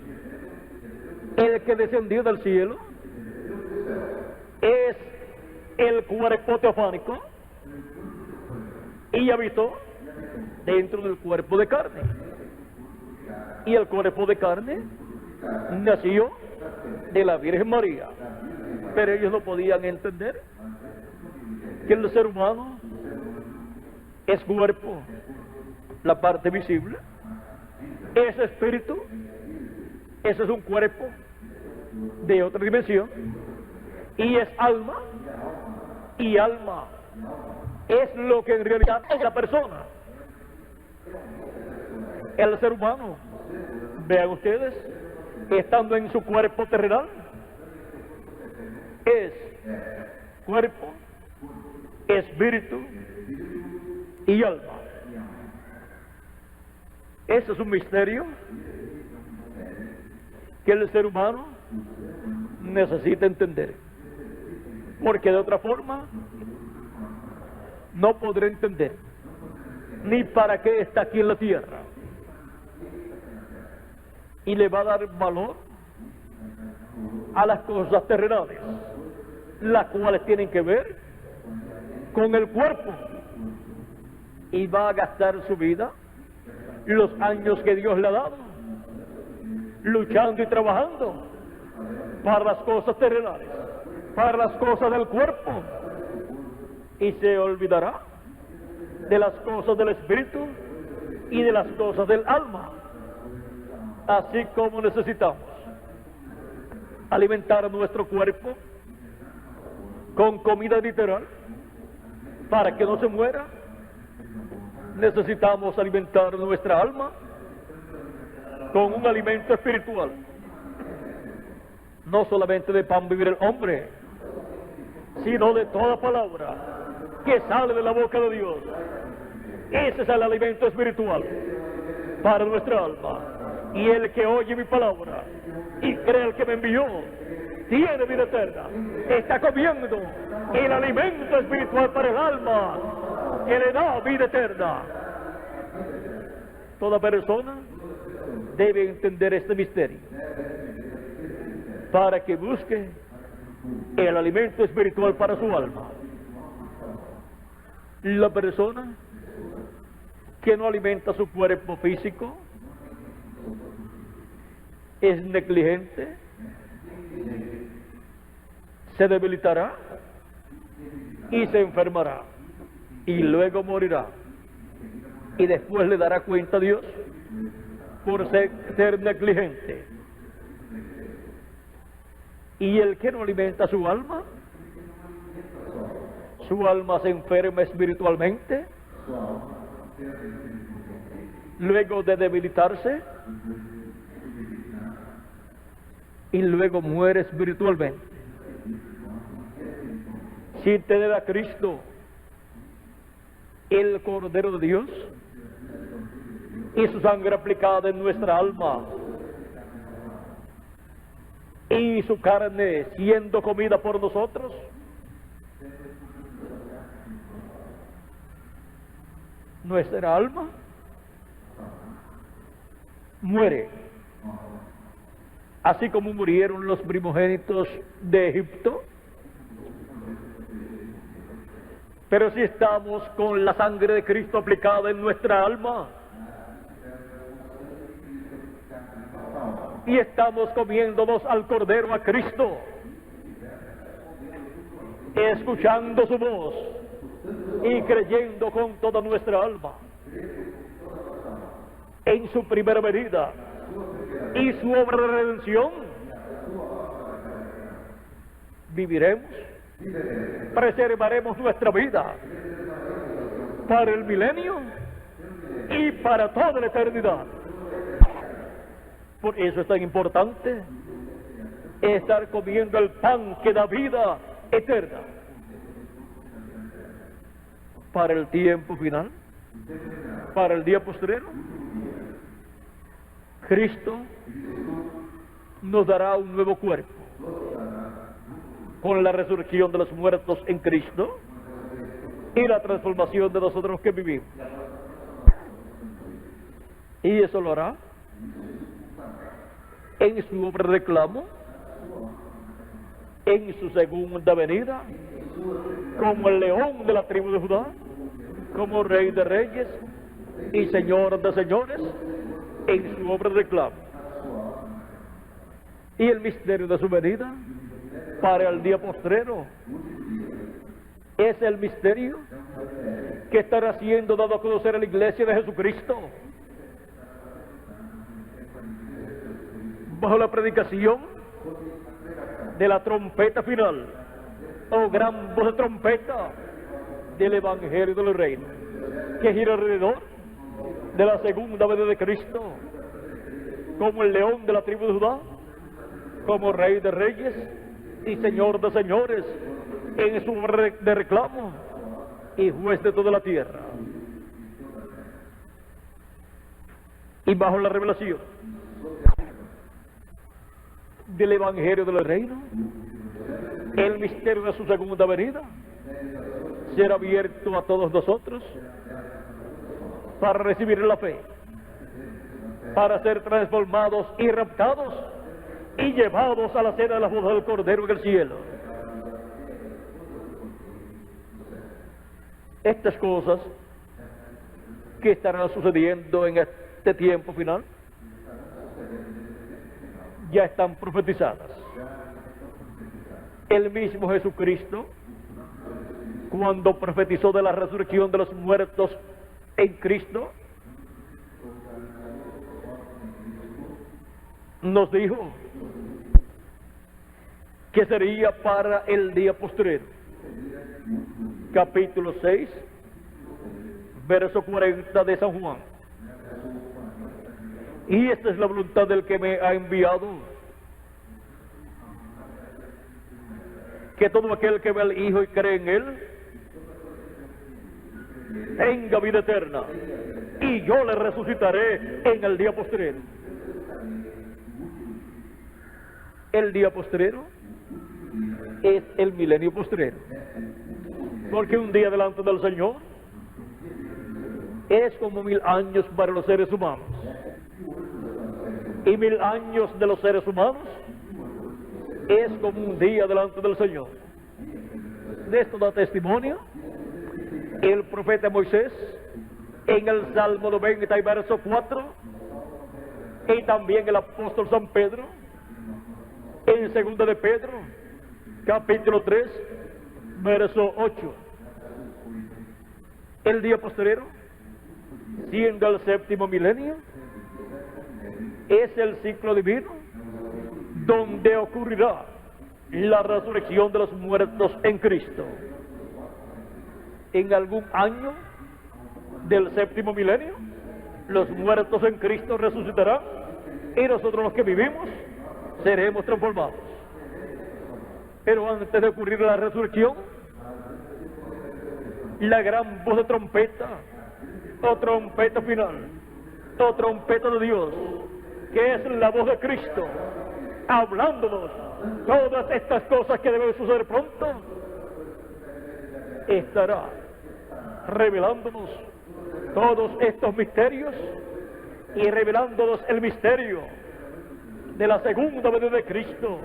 El que descendió del cielo es el cuerpo teofánico y habitó dentro del cuerpo de carne. Y el cuerpo de carne nació de la Virgen María. Pero ellos no podían entender que el ser humano es cuerpo, la parte visible, es espíritu, ese es un cuerpo de otra dimensión, y es alma, y alma es lo que en realidad es la persona. El ser humano, vean ustedes, estando en su cuerpo terrenal, es cuerpo, espíritu y alma. Ese es un misterio que el ser humano necesita entender, porque de otra forma no podrá entender ni para qué está aquí en la tierra, y le va a dar valor a las cosas terrenales, las cuales tienen que ver con el cuerpo, y va a gastar su vida, los años que Dios le ha dado, luchando y trabajando para las cosas terrenales, para las cosas del cuerpo, y se olvidará de las cosas del espíritu y de las cosas del alma. Así como necesitamos alimentar nuestro cuerpo con comida literal para que no se muera, necesitamos alimentar nuestra alma con un alimento espiritual. No solamente de pan vivir el hombre, sino de toda palabra que sale de la boca de Dios. Ese es el alimento espiritual para nuestra alma. Y el que oye mi palabra y cree el que me envió, tiene vida eterna. Está comiendo el alimento espiritual para el alma, que le da vida eterna. Toda persona debe entender este misterio para que busque el alimento espiritual para su alma. La persona que no alimenta su cuerpo físico es negligente, se debilitará y se enfermará y luego morirá, y después le dará cuenta a Dios por ser negligente. Y el que no alimenta su alma se enferma espiritualmente, luego de debilitarse, y luego muere espiritualmente. Si tener a Cristo, el Cordero de Dios, y su sangre aplicada en nuestra alma, y su carne siendo comida por nosotros, nuestra alma muere, así como murieron los primogénitos de Egipto. Pero si estamos con la sangre de Cristo aplicada en nuestra alma, y estamos comiéndonos al Cordero, a Cristo, escuchando su voz y creyendo con toda nuestra alma en su primera venida y su obra de redención, viviremos, preservaremos nuestra vida para el milenio y para toda la eternidad. Por eso es tan importante estar comiendo el pan que da vida eterna para el tiempo final, para el día postrero. Cristo nos dará un nuevo cuerpo con la resurrección de los muertos en Cristo y la transformación de nosotros que vivimos. Y eso lo hará en su obra de reclamo, en su segunda venida, como el león de la tribu de Judá, como rey de reyes y señor de señores, en su obra de reclamo. Y el misterio de su venida para el día postrero es el misterio que estará siendo dado a conocer a la iglesia de Jesucristo bajo la predicación de la trompeta final, o gran voz de trompeta del Evangelio del Reino, que gira alrededor de la segunda venida de Cristo, como el león de la tribu de Judá, como rey de reyes y señor de señores, en su obra de reclamo y juez de toda la tierra. Y bajo la revelación del Evangelio del Reino, el misterio de su segunda venida será abierto a todos nosotros para recibir la fe, para ser transformados y raptados y llevados a la cena de la boda del Cordero en el cielo. Estas cosas que estarán sucediendo en este tiempo final ya están profetizadas. El mismo Jesucristo, cuando profetizó de la resurrección de los muertos en Cristo, nos dijo que sería para el día postrero. Capítulo 6, verso 40 de San Juan. Y esta es la voluntad del que me ha enviado, que todo aquel que ve al Hijo y cree en Él tenga vida eterna, y yo le resucitaré en el día postrero. El día postrero es el milenio postrero, porque un día delante del Señor es como 1000 años para los seres humanos, y 1000 años de los seres humanos es como un día delante del Señor. De esto da testimonio el profeta Moisés en el Salmo 90 y verso 4, y también el apóstol San Pedro en segunda de Pedro, capítulo 3, verso 8. El día postrero, siendo el séptimo milenio, es el ciclo divino donde ocurrirá la resurrección de los muertos en Cristo. En algún año del séptimo milenio, los muertos en Cristo resucitarán, y nosotros los que vivimos seremos transformados. Pero antes de ocurrir la resurrección, la gran voz de trompeta, o trompeta final, o trompeta de Dios, que es la voz de Cristo, hablándonos todas estas cosas que deben suceder pronto, estará revelándonos todos estos misterios y revelándonos el misterio de la segunda venida de Cristo,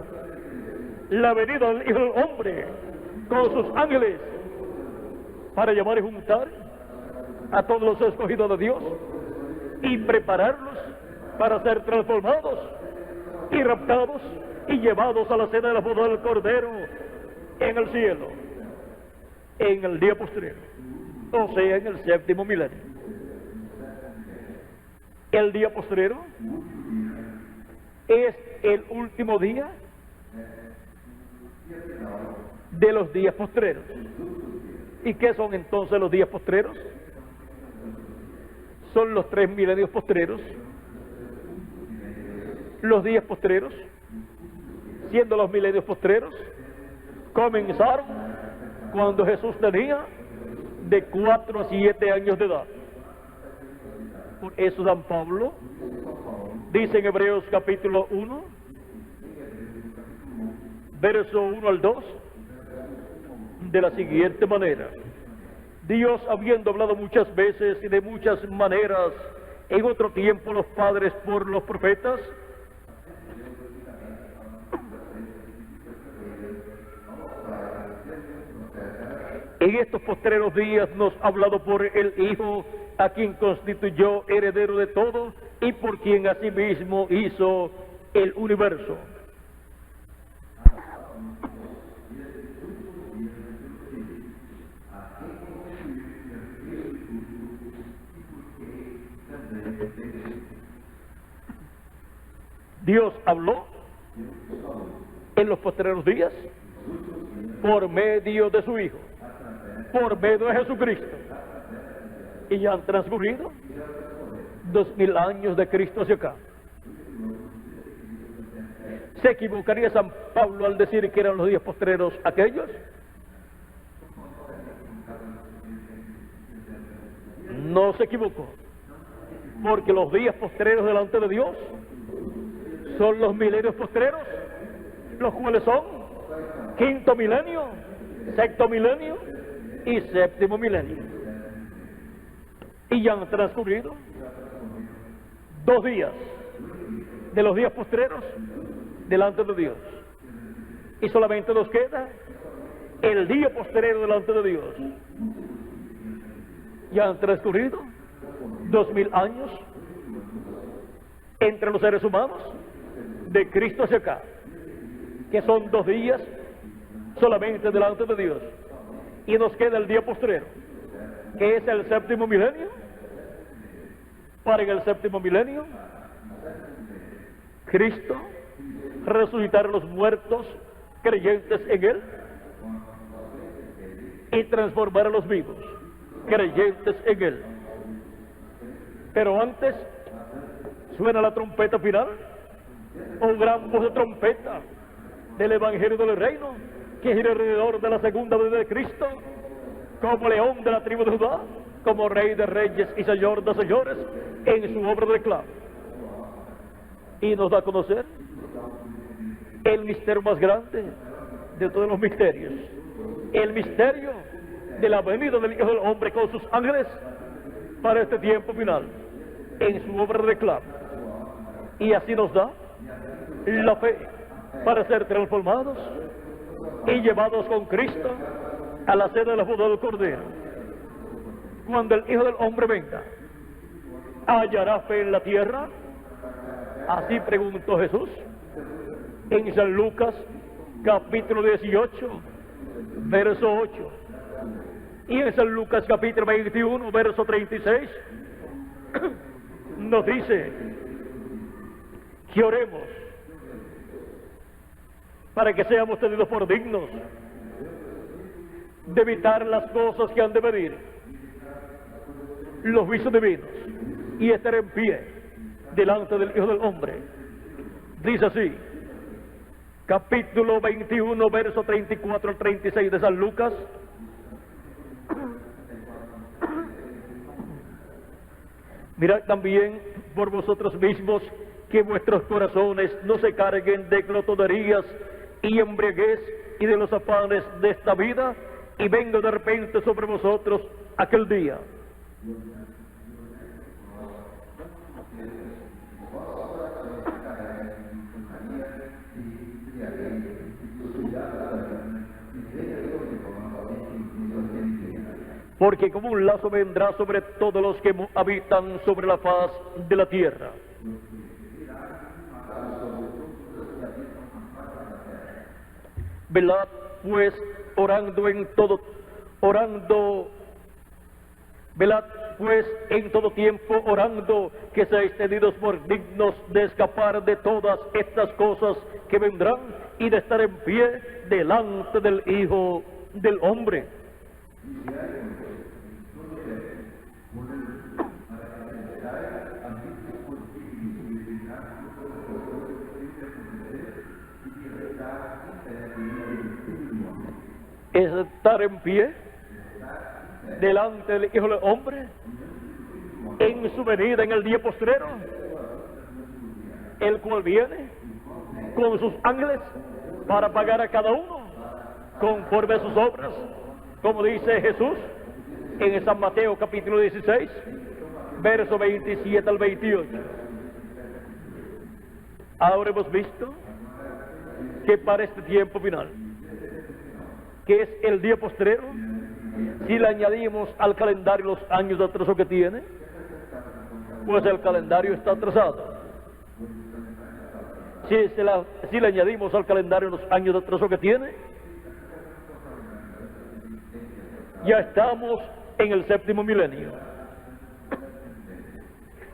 la venida del Hijo del Hombre con sus ángeles para llamar y juntar a todos los escogidos de Dios y prepararlos para ser transformados y raptados y llevados a la cena de la boda del Cordero en el cielo, en el día postrero, o sea, en el séptimo milenio. El día postrero es el último día de los días postreros. ¿Y qué son entonces los días postreros? Son los 3 milenios postreros. Los días postreros, siendo los milenios postreros, comenzaron cuando Jesús tenía de 4 a 7 años de edad. Por eso San Pablo dice en Hebreos capítulo 1, verso 1 al 2, de la siguiente manera: Dios, habiendo hablado muchas veces y de muchas maneras en otro tiempo los padres por los profetas, en estos postreros días nos ha hablado por el Hijo, a quien constituyó heredero de todo y por quien asimismo hizo el universo. Dios habló en los postreros días por medio de su Hijo, por medio de Jesucristo. Y ya han transcurrido 2000 años de Cristo hacia acá. ¿Se equivocaría San Pablo al decir que eran los días postreros aquellos? No se equivocó, porque los días postreros delante de Dios son los milenios postreros, los cuales son quinto milenio, sexto milenio y séptimo milenio. Y ya han transcurrido 2 días de los días postreros delante de Dios. Y solamente nos queda el día postrero delante de Dios. Ya han transcurrido 2000 años entre los seres humanos de Cristo hacia acá, que son 2 días solamente delante de Dios. Y nos queda el día postrero, que es el séptimo milenio. Para en el séptimo milenio Cristo resucitar a los muertos creyentes en Él y transformar a los vivos creyentes en Él. Pero antes suena la trompeta final, o gran voz de trompeta del Evangelio del Reino, que gira alrededor de la segunda venida de Cristo, como león de la tribu de Judá, como rey de reyes y señor de señores, en su obra de reclamo. Y nos da a conocer el misterio más grande de todos los misterios, el misterio de la venida del Hijo del Hombre con sus ángeles para este tiempo final, en su obra de reclamo. Y así nos da la fe para ser transformados y llevados con Cristo a la cena de la boda del Cordero. Cuando el Hijo del Hombre venga, ¿hallará fe en la tierra? Así preguntó Jesús en San Lucas capítulo 18 verso 8, y en San Lucas capítulo 21 verso 36 nos dice que oremos para que seamos tenidos por dignos de evitar las cosas que han de venir, los vicios divinos, y estar en pie delante del Hijo del Hombre. Dice así, capítulo 21, verso 34 al 36 de San Lucas. Mirad también por vosotros mismos que vuestros corazones no se carguen de glotonerías y embriaguez y de los afanes de esta vida, y venga de repente sobre vosotros aquel día. Porque como un lazo vendrá sobre todos los que habitan sobre la faz de la tierra. Velad pues velad pues en todo tiempo orando, que seáis tenidos por dignos de escapar de todas estas cosas que vendrán y de estar en pie delante del Hijo del Hombre. Es estar en pie delante del Hijo del Hombre en su venida en el día postrero, el cual viene con sus ángeles para pagar a cada uno conforme a sus obras, como dice Jesús en San Mateo capítulo 16 verso 27 al 28. Ahora hemos visto que para este tiempo final, que es el día postrero, si le añadimos al calendario los años de atraso que tiene, pues el calendario está atrasado. Si le añadimos al calendario los años de atraso que tiene, ya estamos en el séptimo milenio,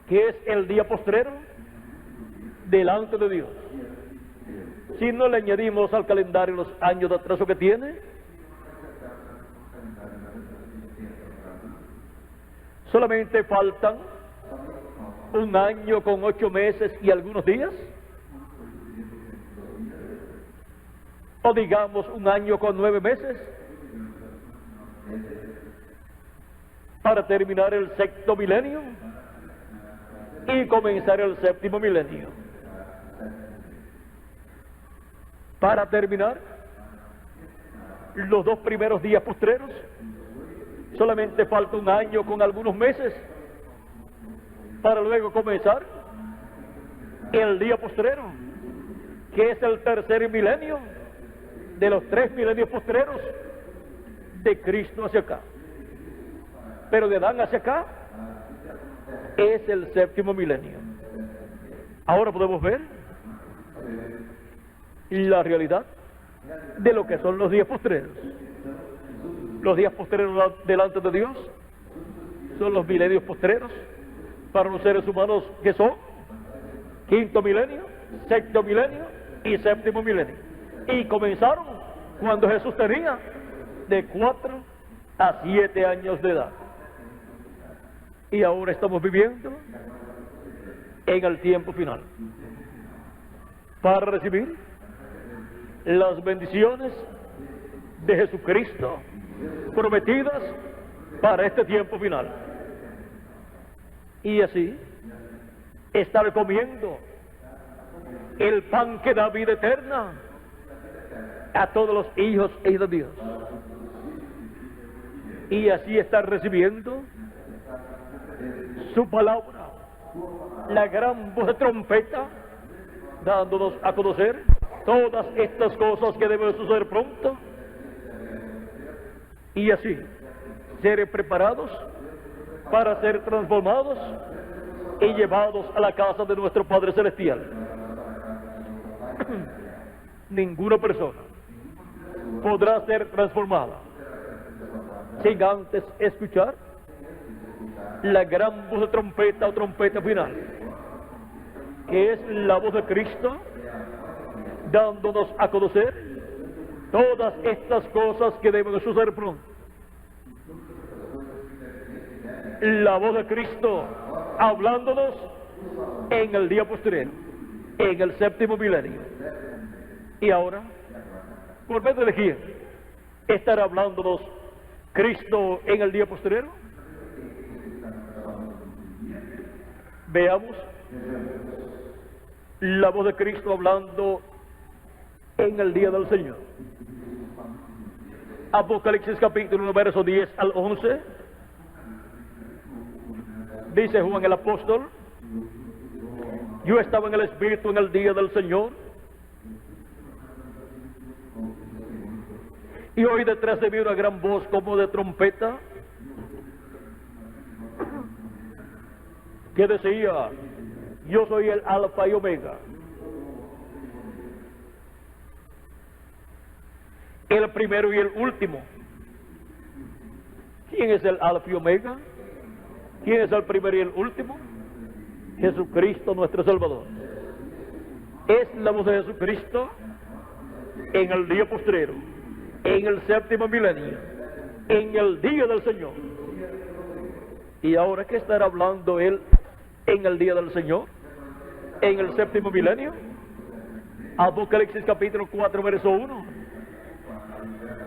que es el día postrero delante de Dios. Si no le añadimos al calendario los años de atraso que tiene, solamente faltan 1 año con 8 meses y algunos días, o digamos 1 año con 9 meses, para terminar el sexto milenio y comenzar el séptimo milenio. Para terminar los 2 primeros días postreros, solamente falta 1 año con algunos meses, para luego comenzar el día postrero, que es el tercer milenio de los 3 milenios postreros de Cristo hacia acá. Pero de Adán hacia acá es el séptimo milenio. Ahora podemos ver la realidad de lo que son los días postreros. Los días postreros delante de Dios son los milenios postreros para los seres humanos, que son quinto milenio, sexto milenio y séptimo milenio. Y comenzaron cuando Jesús tenía de 4 a 7 años de edad. Y ahora estamos viviendo en el tiempo final para recibir las bendiciones de Jesucristo prometidas para este tiempo final. Y así estar comiendo el pan que da vida eterna a todos los hijos e hijas de Dios. Y así estar recibiendo su palabra, la gran voz de trompeta, dándonos a conocer todas estas cosas que deben suceder pronto, y así ser preparados para ser transformados y llevados a la casa de nuestro Padre Celestial. Ninguna persona podrá ser transformada sin antes escuchar la gran voz de trompeta o trompeta final, que es la voz de Cristo, dándonos a conocer todas estas cosas que deben suceder pronto. La voz de Cristo hablándonos en el día posterior, en el séptimo milenio. Y ahora, por medio de quién estará hablándonos Cristo en el día posterior. Veamos la voz de Cristo hablando en el día del Señor. Apocalipsis capítulo 1, verso 10 al 11. Dice Juan el apóstol: yo estaba en el Espíritu en el día del Señor, y oí detrás de mí una gran voz como de trompeta, que decía: yo soy el Alfa y Omega, el primero y el último. ¿Quién es el Alfa y Omega? ¿Quién es el primero y el último? Jesucristo nuestro Salvador. Es la voz de Jesucristo en el día postrero, en el séptimo milenio, en el día del Señor. ¿Y ahora qué estará hablando Él en el día del Señor, en el séptimo milenio? Apocalipsis capítulo 4, verso 1.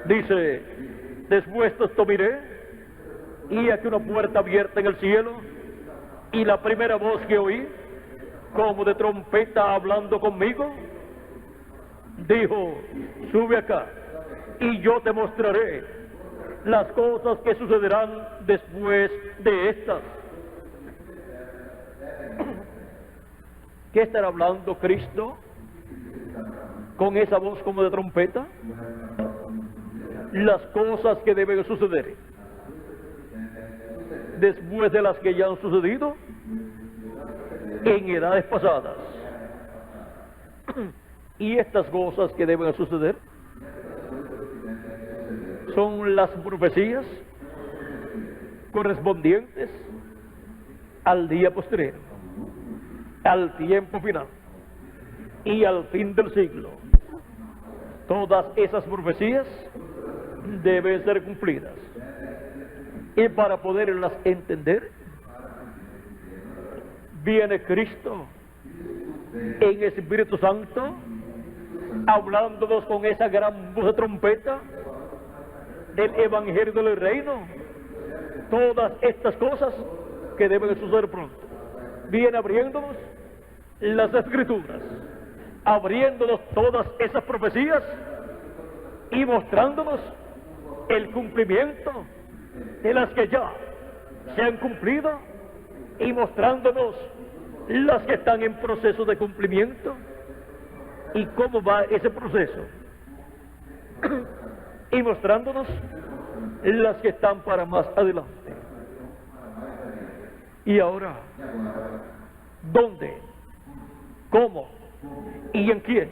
Dice: después de esto miré, y aquí una puerta abierta en el cielo, y la primera voz que oí, como de trompeta hablando conmigo, dijo: sube acá, y yo te mostraré las cosas que sucederán después de estas. ¿Qué estará hablando Cristo con esa voz como de trompeta? Las cosas que deben suceder después de las que ya han sucedido en edades pasadas. Y estas cosas que deben suceder son las profecías correspondientes al día posterior, al tiempo final y al fin del siglo. Todas esas profecías deben ser cumplidas. Y para poderlas entender, viene Cristo en Espíritu Santo, hablándonos con esa gran voz de trompeta del Evangelio del Reino. Todas estas cosas que deben suceder pronto. Viene abriéndonos las Escrituras, abriéndonos todas esas profecías y mostrándonos el cumplimiento de las que ya se han cumplido y mostrándonos las que están en proceso de cumplimiento y cómo va ese proceso y mostrándonos las que están para más adelante. Y ahora, ¿dónde, cómo y en quién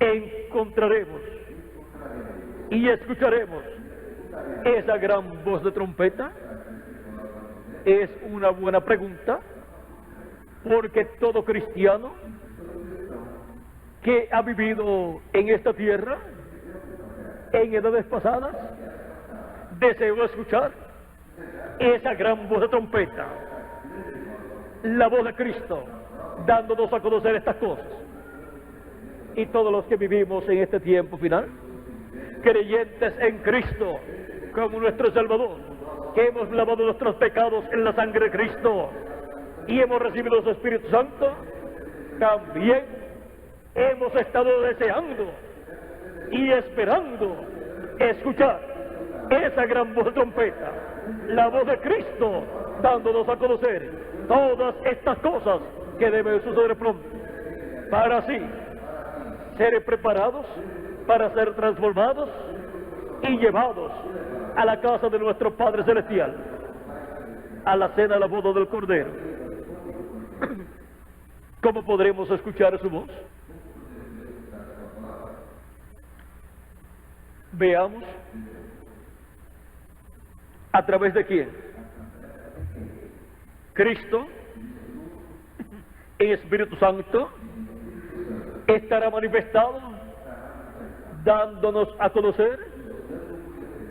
encontraremos y escucharemos esa gran voz de trompeta? Es una buena pregunta, porque todo cristiano que ha vivido en esta tierra en edades pasadas deseó escuchar esa gran voz de trompeta, la voz de Cristo, dándonos a conocer estas cosas. Y todos los que vivimos en este tiempo final, creyentes en Cristo como nuestro Salvador, que hemos lavado nuestros pecados en la sangre de Cristo y hemos recibido su Espíritu Santo, también hemos estado deseando y esperando escuchar esa gran voz de trompeta, la voz de Cristo, dándonos a conocer todas estas cosas que deben suceder pronto, para así ser preparados para ser transformados y llevados a la casa de nuestro Padre Celestial, a la cena de la boda del Cordero. ¿Cómo podremos escuchar su voz? Veamos a través de quién. Cristo, en Espíritu Santo, estará manifestado, dándonos a conocer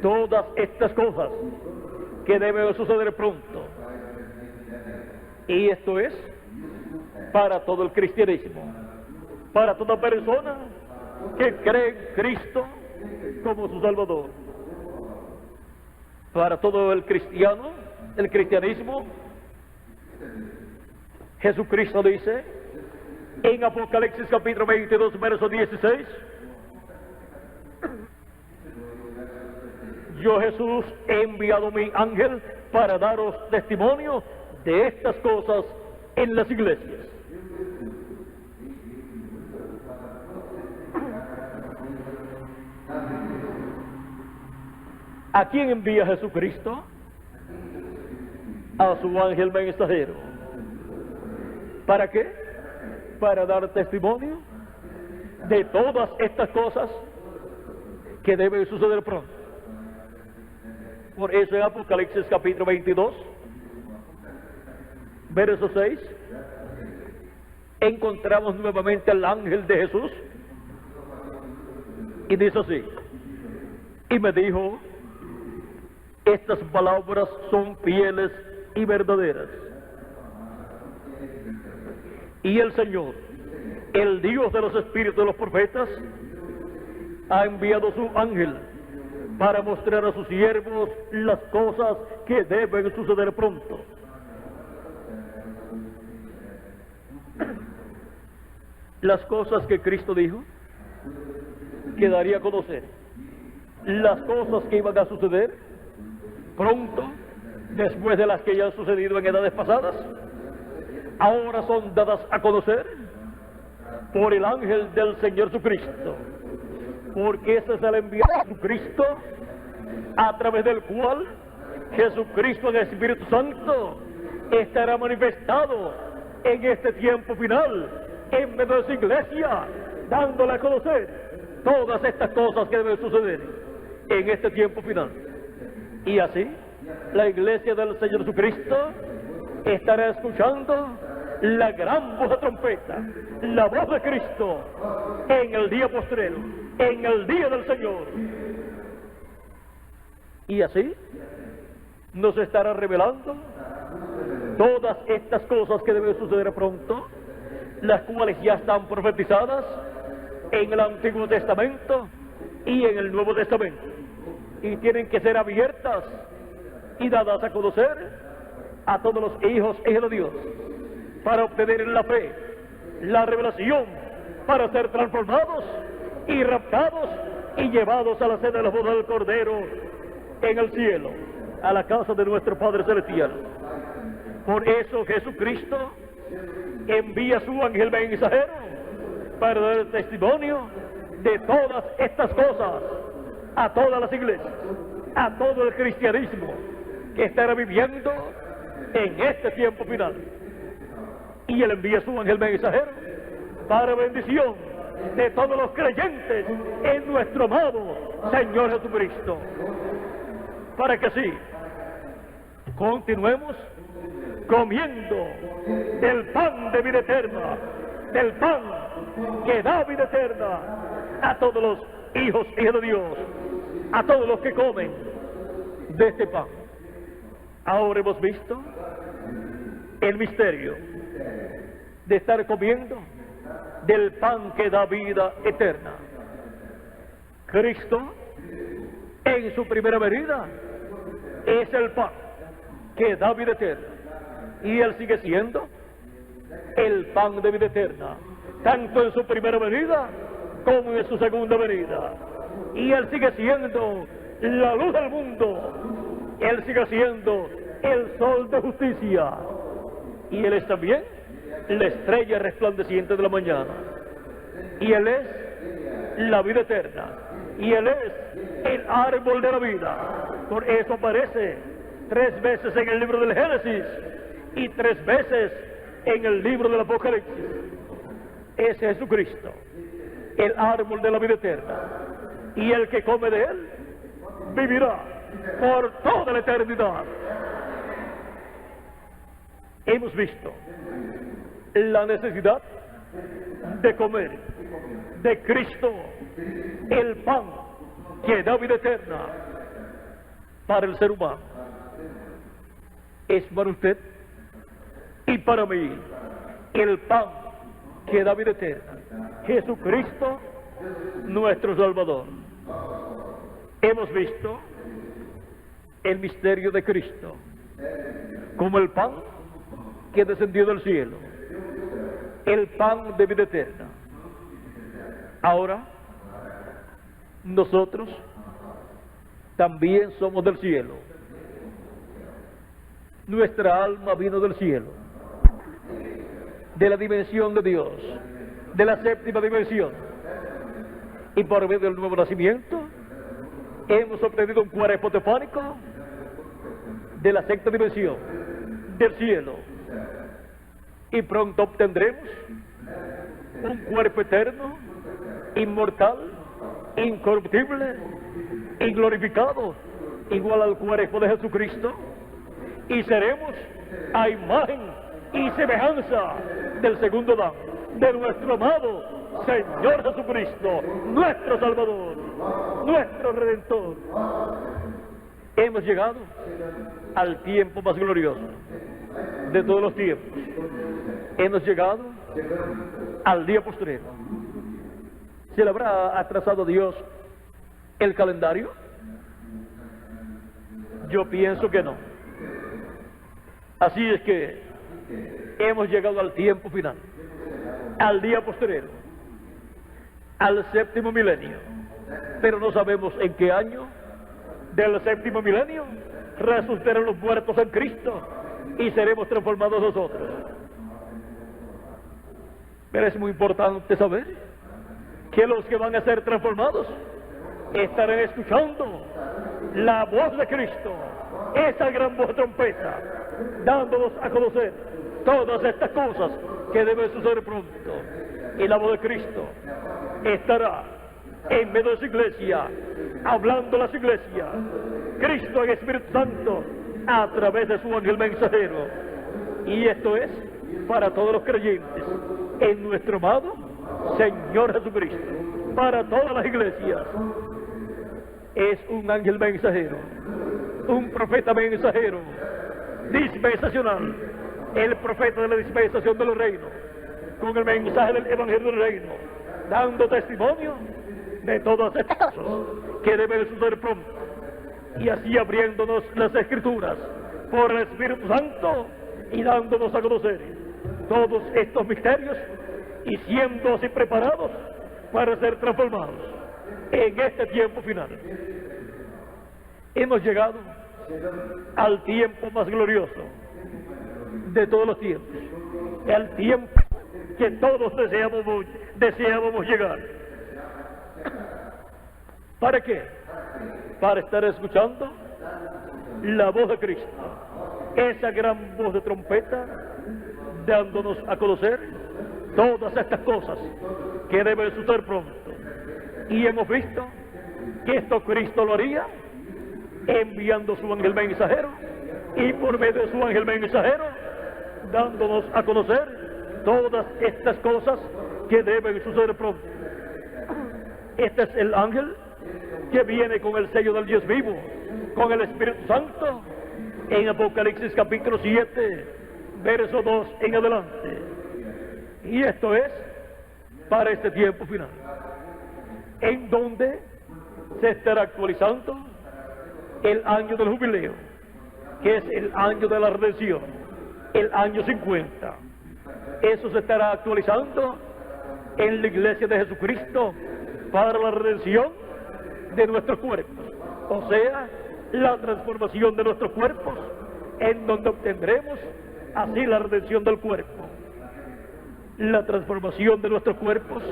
todas estas cosas que deben suceder pronto. Y esto es para todo el cristianismo, para toda persona que cree en Cristo como su Salvador. Para todo el cristiano, el cristianismo, Jesucristo dice en Apocalipsis capítulo 22, verso 16, yo Jesús he enviado mi ángel para daros testimonio de estas cosas en las iglesias. ¿A quién envía Jesucristo? A su ángel mensajero. ¿Para qué? Para dar testimonio de todas estas cosas que deben suceder pronto. Por eso en Apocalipsis capítulo 22, verso 6, encontramos nuevamente al ángel de Jesús y dice así: y me dijo, estas palabras son fieles y verdaderas. Y el Señor, el Dios de los espíritus de los profetas, ha enviado su ángel para mostrar a sus siervos las cosas que deben suceder pronto. Las cosas que Cristo dijo que daría a conocer, las cosas que iban a suceder pronto, después de las que ya han sucedido en edades pasadas, ahora son dadas a conocer por el ángel del Señor Jesucristo, porque ese es el enviado de Jesucristo, a través del cual Jesucristo, en el Espíritu Santo, estará manifestado en este tiempo final, en medio de su iglesia, dándole a conocer todas estas cosas que deben suceder en este tiempo final. Y así, la iglesia del Señor Jesucristo estará escuchando la gran voz de trompeta, la voz de Cristo, en el día postrero, en el día del Señor. Y así nos estará revelando todas estas cosas que deben suceder pronto, las cuales ya están profetizadas en el Antiguo Testamento y en el Nuevo Testamento, y tienen que ser abiertas y dadas a conocer a todos los hijos e hijas de Dios, para obtener en la fe la revelación, para ser transformados y raptados y llevados a la cena de la boda del Cordero en el cielo, a la casa de nuestro Padre Celestial. Por eso Jesucristo envía su ángel mensajero para dar testimonio de todas estas cosas a todas las iglesias, a todo el cristianismo que estará viviendo en este tiempo final. Y él envía su ángel mensajero para bendición de todos los creyentes en nuestro amado Señor Jesucristo, para que así continuemos comiendo del pan de vida eterna, del pan que da vida eterna a todos los hijos y hijas de Dios, a todos los que comen de este pan. Ahora hemos visto el misterio de estar comiendo del pan que da vida eterna. Cristo, en su primera venida, es el pan que da vida eterna, y Él sigue siendo el pan de vida eterna, tanto en su primera venida como en su segunda venida. Y Él sigue siendo la luz del mundo, Él sigue siendo el sol de justicia, y Él es también la estrella resplandeciente de la mañana, y Él es la vida eterna, y Él es el árbol de la vida. Por eso aparece 3 veces en el libro del Génesis y 3 veces en el libro del Apocalipsis. Es Jesucristo, el árbol de la vida eterna, y el que come de Él vivirá por toda la eternidad. Hemos visto la necesidad de comer de Cristo, el pan que da vida eterna para el ser humano. Es para usted y para mí el pan que da vida eterna, Jesucristo, nuestro Salvador. Hemos visto el misterio de Cristo como el pan que descendió del cielo, el pan de vida eterna. Ahora, nosotros también somos del cielo. Nuestra alma vino del cielo, de la dimensión de Dios, de la séptima dimensión. Y por medio del nuevo nacimiento, hemos obtenido un cuerpo teofánico de la sexta dimensión, del cielo. Y pronto obtendremos un cuerpo eterno, inmortal, incorruptible y glorificado, igual al cuerpo de Jesucristo, y seremos a imagen y semejanza del segundo Adán, de nuestro amado Señor Jesucristo, nuestro Salvador, nuestro Redentor. Hemos llegado al tiempo más glorioso de todos los tiempos. Hemos llegado al día postrero. ¿Se le habrá atrasado Dios el calendario? Yo pienso que no. Así es que hemos llegado al tiempo final, al día postrero, al séptimo milenio, pero no sabemos en qué año del séptimo milenio resucitarán los muertos en Cristo y seremos transformados nosotros. Pero es muy importante saber que los que van a ser transformados estarán escuchando la voz de Cristo, esa gran voz de trompeta, dándonos a conocer todas estas cosas que deben suceder pronto. Y la voz de Cristo estará en medio de su iglesia, hablando a las iglesias. Cristo en Espíritu Santo a través de su ángel mensajero. Y esto es para todos los creyentes en nuestro amado Señor Jesucristo, para todas las iglesias. Es un ángel mensajero, un profeta mensajero, dispensacional, el profeta de la dispensación de los reinos, con el mensaje del evangelio del reino, dando testimonio de todas estas cosas que deben suceder pronto, y así abriéndonos las escrituras por el Espíritu Santo y dándonos a conocer todos estos misterios y siendo así preparados para ser transformados en este tiempo final. Hemos llegado al tiempo más glorioso de todos los tiempos, el tiempo que todos deseábamos llegar. ¿Para qué? Para estar escuchando la voz de Cristo, esa gran voz de trompeta, dándonos a conocer todas estas cosas que deben suceder pronto. Y hemos visto que esto Cristo lo haría enviando su ángel mensajero, y por medio de su ángel mensajero dándonos a conocer todas estas cosas que deben suceder pronto. Este es el ángel que viene con el sello del Dios vivo, con el Espíritu Santo, en Apocalipsis capítulo 7, verso 2 en adelante. Y esto es para este tiempo final, en donde se estará actualizando el año del jubileo, que es el año de la redención, el año 50. Eso se estará actualizando en la iglesia de Jesucristo para la redención de nuestros cuerpos, o sea, la transformación de nuestros cuerpos, en donde obtendremos así la redención del cuerpo, la transformación de nuestros cuerpos,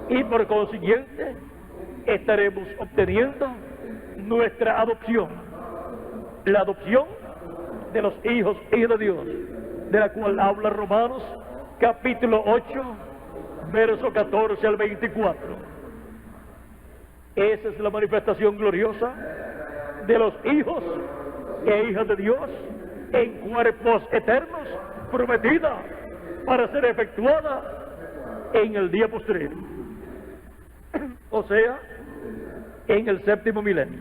y por consiguiente estaremos obteniendo nuestra adopción, la adopción de los hijos de Dios, de la cual habla Romanos capítulo 8, verso 14 al 24. Esa es la manifestación gloriosa de los hijos e hijas de Dios en cuerpos eternos, prometida para ser efectuada en el día postrero, o sea, en el séptimo milenio.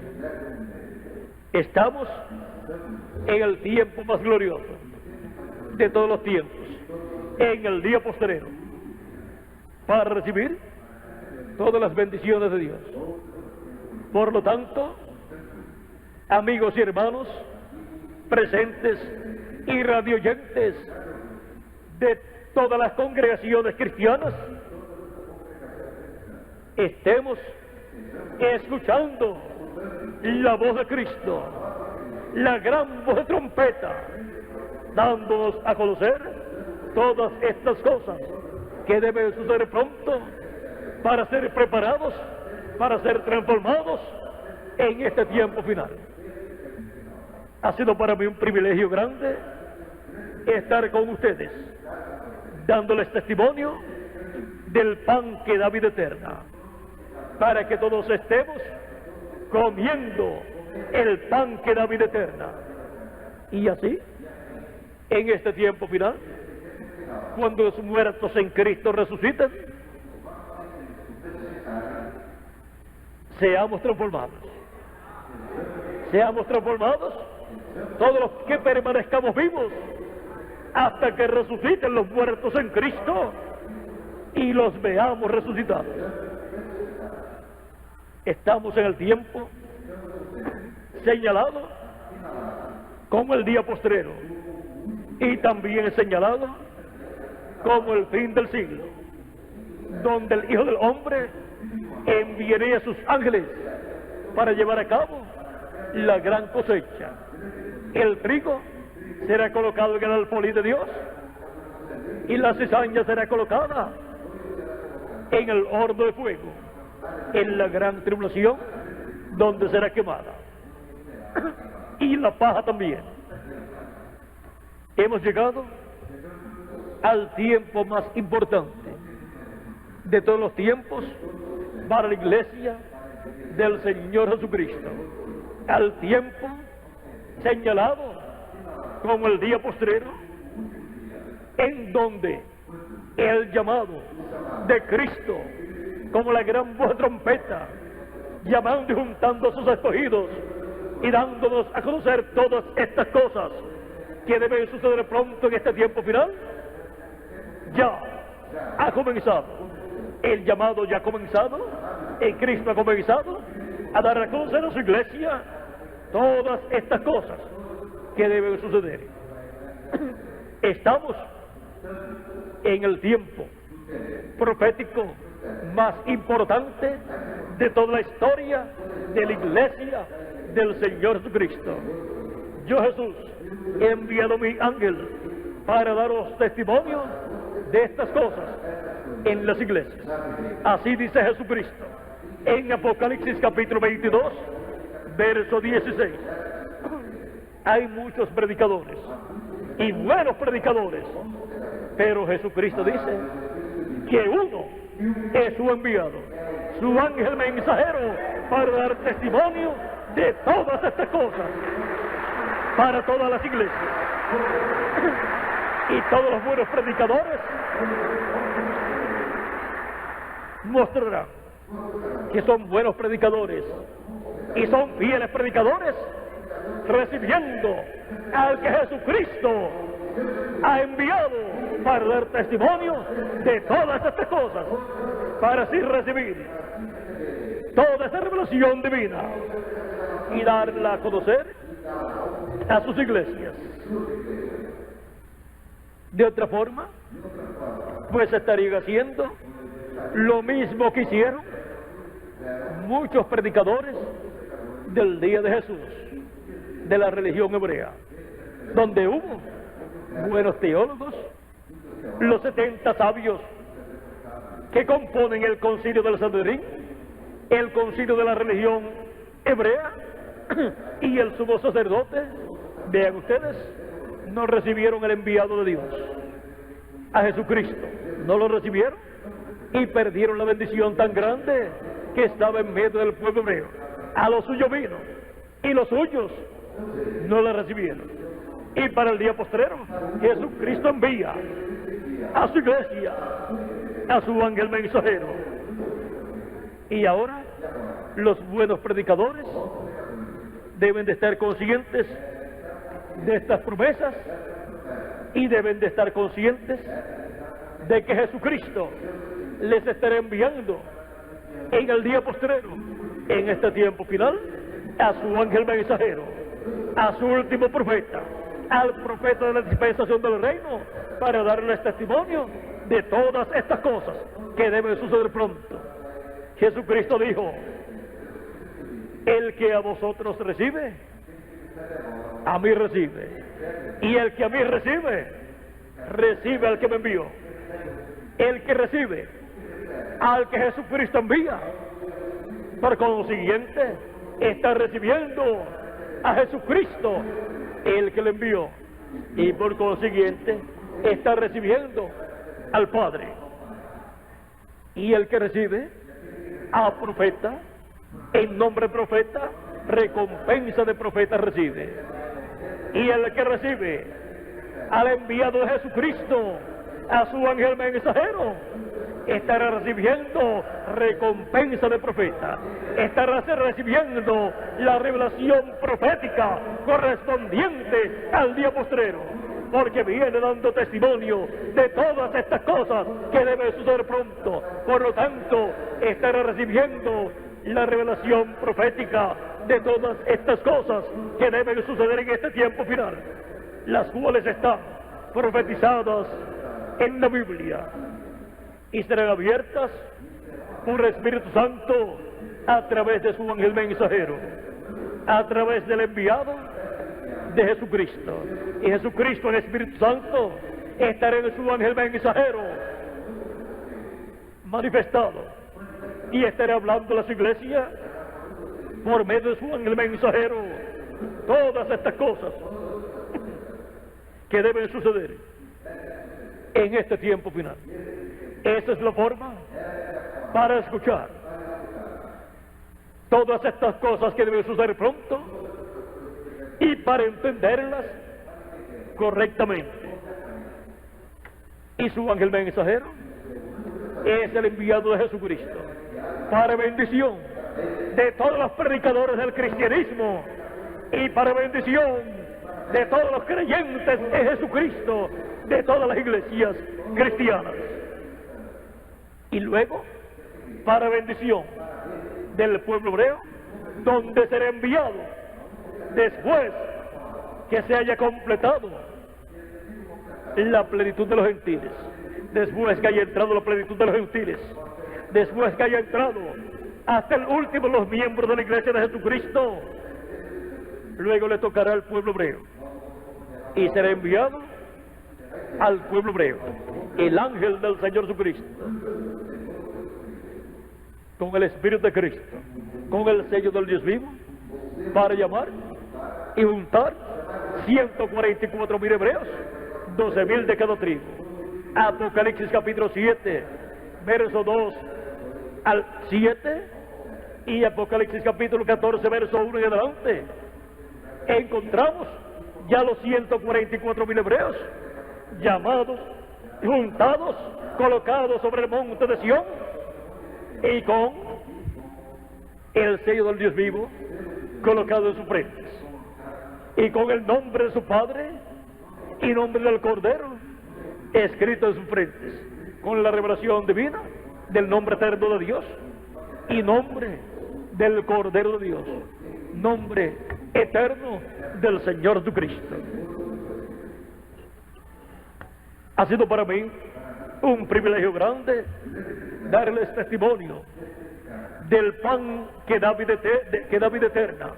Estamos en el tiempo más glorioso de todos los tiempos, en el día postrero, para recibir todas las bendiciones de Dios. Por lo tanto, amigos y hermanos presentes y radioyentes de todas las congregaciones cristianas, estemos escuchando la voz de Cristo, la gran voz de trompeta, dándonos a conocer todas estas cosas que deben suceder pronto para ser preparados, para ser transformados en este tiempo final. Ha sido para mí un privilegio grande estar con ustedes, dándoles testimonio del pan que da vida eterna, para que todos estemos comiendo el pan que da vida eterna. Y así, en este tiempo final, cuando los muertos en Cristo resuciten, seamos transformados. Seamos transformados todos los que permanezcamos vivos hasta que resuciten los muertos en Cristo y los veamos resucitados. Estamos en el tiempo señalado como el día postrero, y también es señalado como el fin del siglo, donde el Hijo del Hombre enviaría a sus ángeles para llevar a cabo la gran cosecha. El trigo será colocado en el alfolí de Dios y la cizaña será colocada en el horno de fuego, en la gran tribulación, donde será quemada, y la paja también. Hemos llegado al tiempo más importante de todos los tiempos para la iglesia del Señor Jesucristo, al tiempo señalado como el día postrero, en donde el llamado de Cristo, como la gran voz de trompeta, llamando y juntando a sus escogidos y dándonos a conocer todas estas cosas que deben suceder pronto en este tiempo final, ya ha comenzado. El llamado ya ha comenzado, el Cristo ha comenzado a dar a conocer a su iglesia todas estas cosas que deben suceder. Estamos en el tiempo profético más importante de toda la historia de la iglesia del Señor Jesucristo. Yo, Jesús, he enviado mi ángel para daros testimonio de estas cosas en las iglesias. Así dice Jesucristo en Apocalipsis capítulo 22, verso 16. Hay muchos predicadores y buenos predicadores, pero Jesucristo dice que uno es su enviado, su ángel mensajero, para dar testimonio de todas estas cosas para todas las iglesias. Y todos los buenos predicadores mostrarán que son buenos predicadores y son fieles predicadores, recibiendo al que Jesucristo ha enviado para dar testimonio de todas estas cosas, para así recibir toda esa revelación divina y darla a conocer a sus iglesias. De otra forma, pues estarían haciendo lo mismo que hicieron muchos predicadores del día de Jesús, de la religión hebrea, donde hubo buenos teólogos, los 70 sabios que componen el concilio del Sanedrín, el concilio de la religión hebrea, y el sumo sacerdote. Vean ustedes, no recibieron el enviado de Dios, a Jesucristo, no lo recibieron y perdieron la bendición tan grande que estaba en medio del pueblo hebreo. A los suyos vino y los suyos no la recibieron. Y para el día postrero, Jesucristo envía a su iglesia, a su ángel mensajero. Y ahora los buenos predicadores deben de estar conscientes de estas promesas y deben de estar conscientes de que Jesucristo les estará enviando en el día postrero, en este tiempo final, a su ángel mensajero, a su último profeta, al profeta de la dispensación del reino, para darles testimonio de todas estas cosas que deben suceder pronto. Jesucristo dijo: el que a vosotros recibe, a mí recibe, y el que a mí recibe, recibe al que me envió. El que recibe al que Jesucristo envía, por consiguiente, está recibiendo a Jesucristo, el que le envió, y por consiguiente está recibiendo al Padre. Y el que recibe a profeta, en nombre de profeta, recompensa de profeta recibe. Y el que recibe al enviado de Jesucristo, a su ángel mensajero, estará recibiendo recompensa de profeta, estará recibiendo la revelación profética correspondiente al día postrero, porque viene dando testimonio de todas estas cosas que deben suceder pronto. Por lo tanto, estará recibiendo la revelación profética de todas estas cosas que deben suceder en este tiempo final, las cuales están profetizadas en la Biblia y serán abiertas por el Espíritu Santo a través de su ángel mensajero, a través del enviado de Jesucristo. Y Jesucristo, el Espíritu Santo, estará en su ángel mensajero manifestado y estará hablando a las iglesias por medio de su ángel mensajero todas estas cosas que deben suceder en este tiempo final. Esa es la forma para escuchar todas estas cosas que deben suceder pronto y para entenderlas correctamente. Y su ángel mensajero es el enviado de Jesucristo para bendición de todos los predicadores del cristianismo y para bendición de todos los creyentes en Jesucristo, de todas las iglesias cristianas. Y luego, para bendición del pueblo hebreo, donde será enviado después que se haya completado la plenitud de los gentiles, después que haya entrado la plenitud de los gentiles, después que haya entrado hasta el último los miembros de la iglesia de Jesucristo, luego le tocará al pueblo hebreo y será enviado al pueblo hebreo el ángel del Señor Jesucristo con el Espíritu de Cristo, con el sello del Dios vivo, para llamar y juntar 144,000 hebreos, 12,000 de cada tribu. Apocalipsis capítulo 7, verso 2 al 7, y Apocalipsis capítulo 14, verso 1 y adelante, encontramos ya los 144,000 hebreos llamados, juntados, colocados sobre el monte de Sión, y con el sello del Dios vivo colocado en sus frentes, y con el nombre de su Padre y nombre del Cordero escrito en sus frentes, con la revelación divina del nombre eterno de Dios y nombre del Cordero de Dios, nombre eterno del Señor Jesucristo. Ha sido para mí un privilegio grande darles testimonio del pan que da vida eterna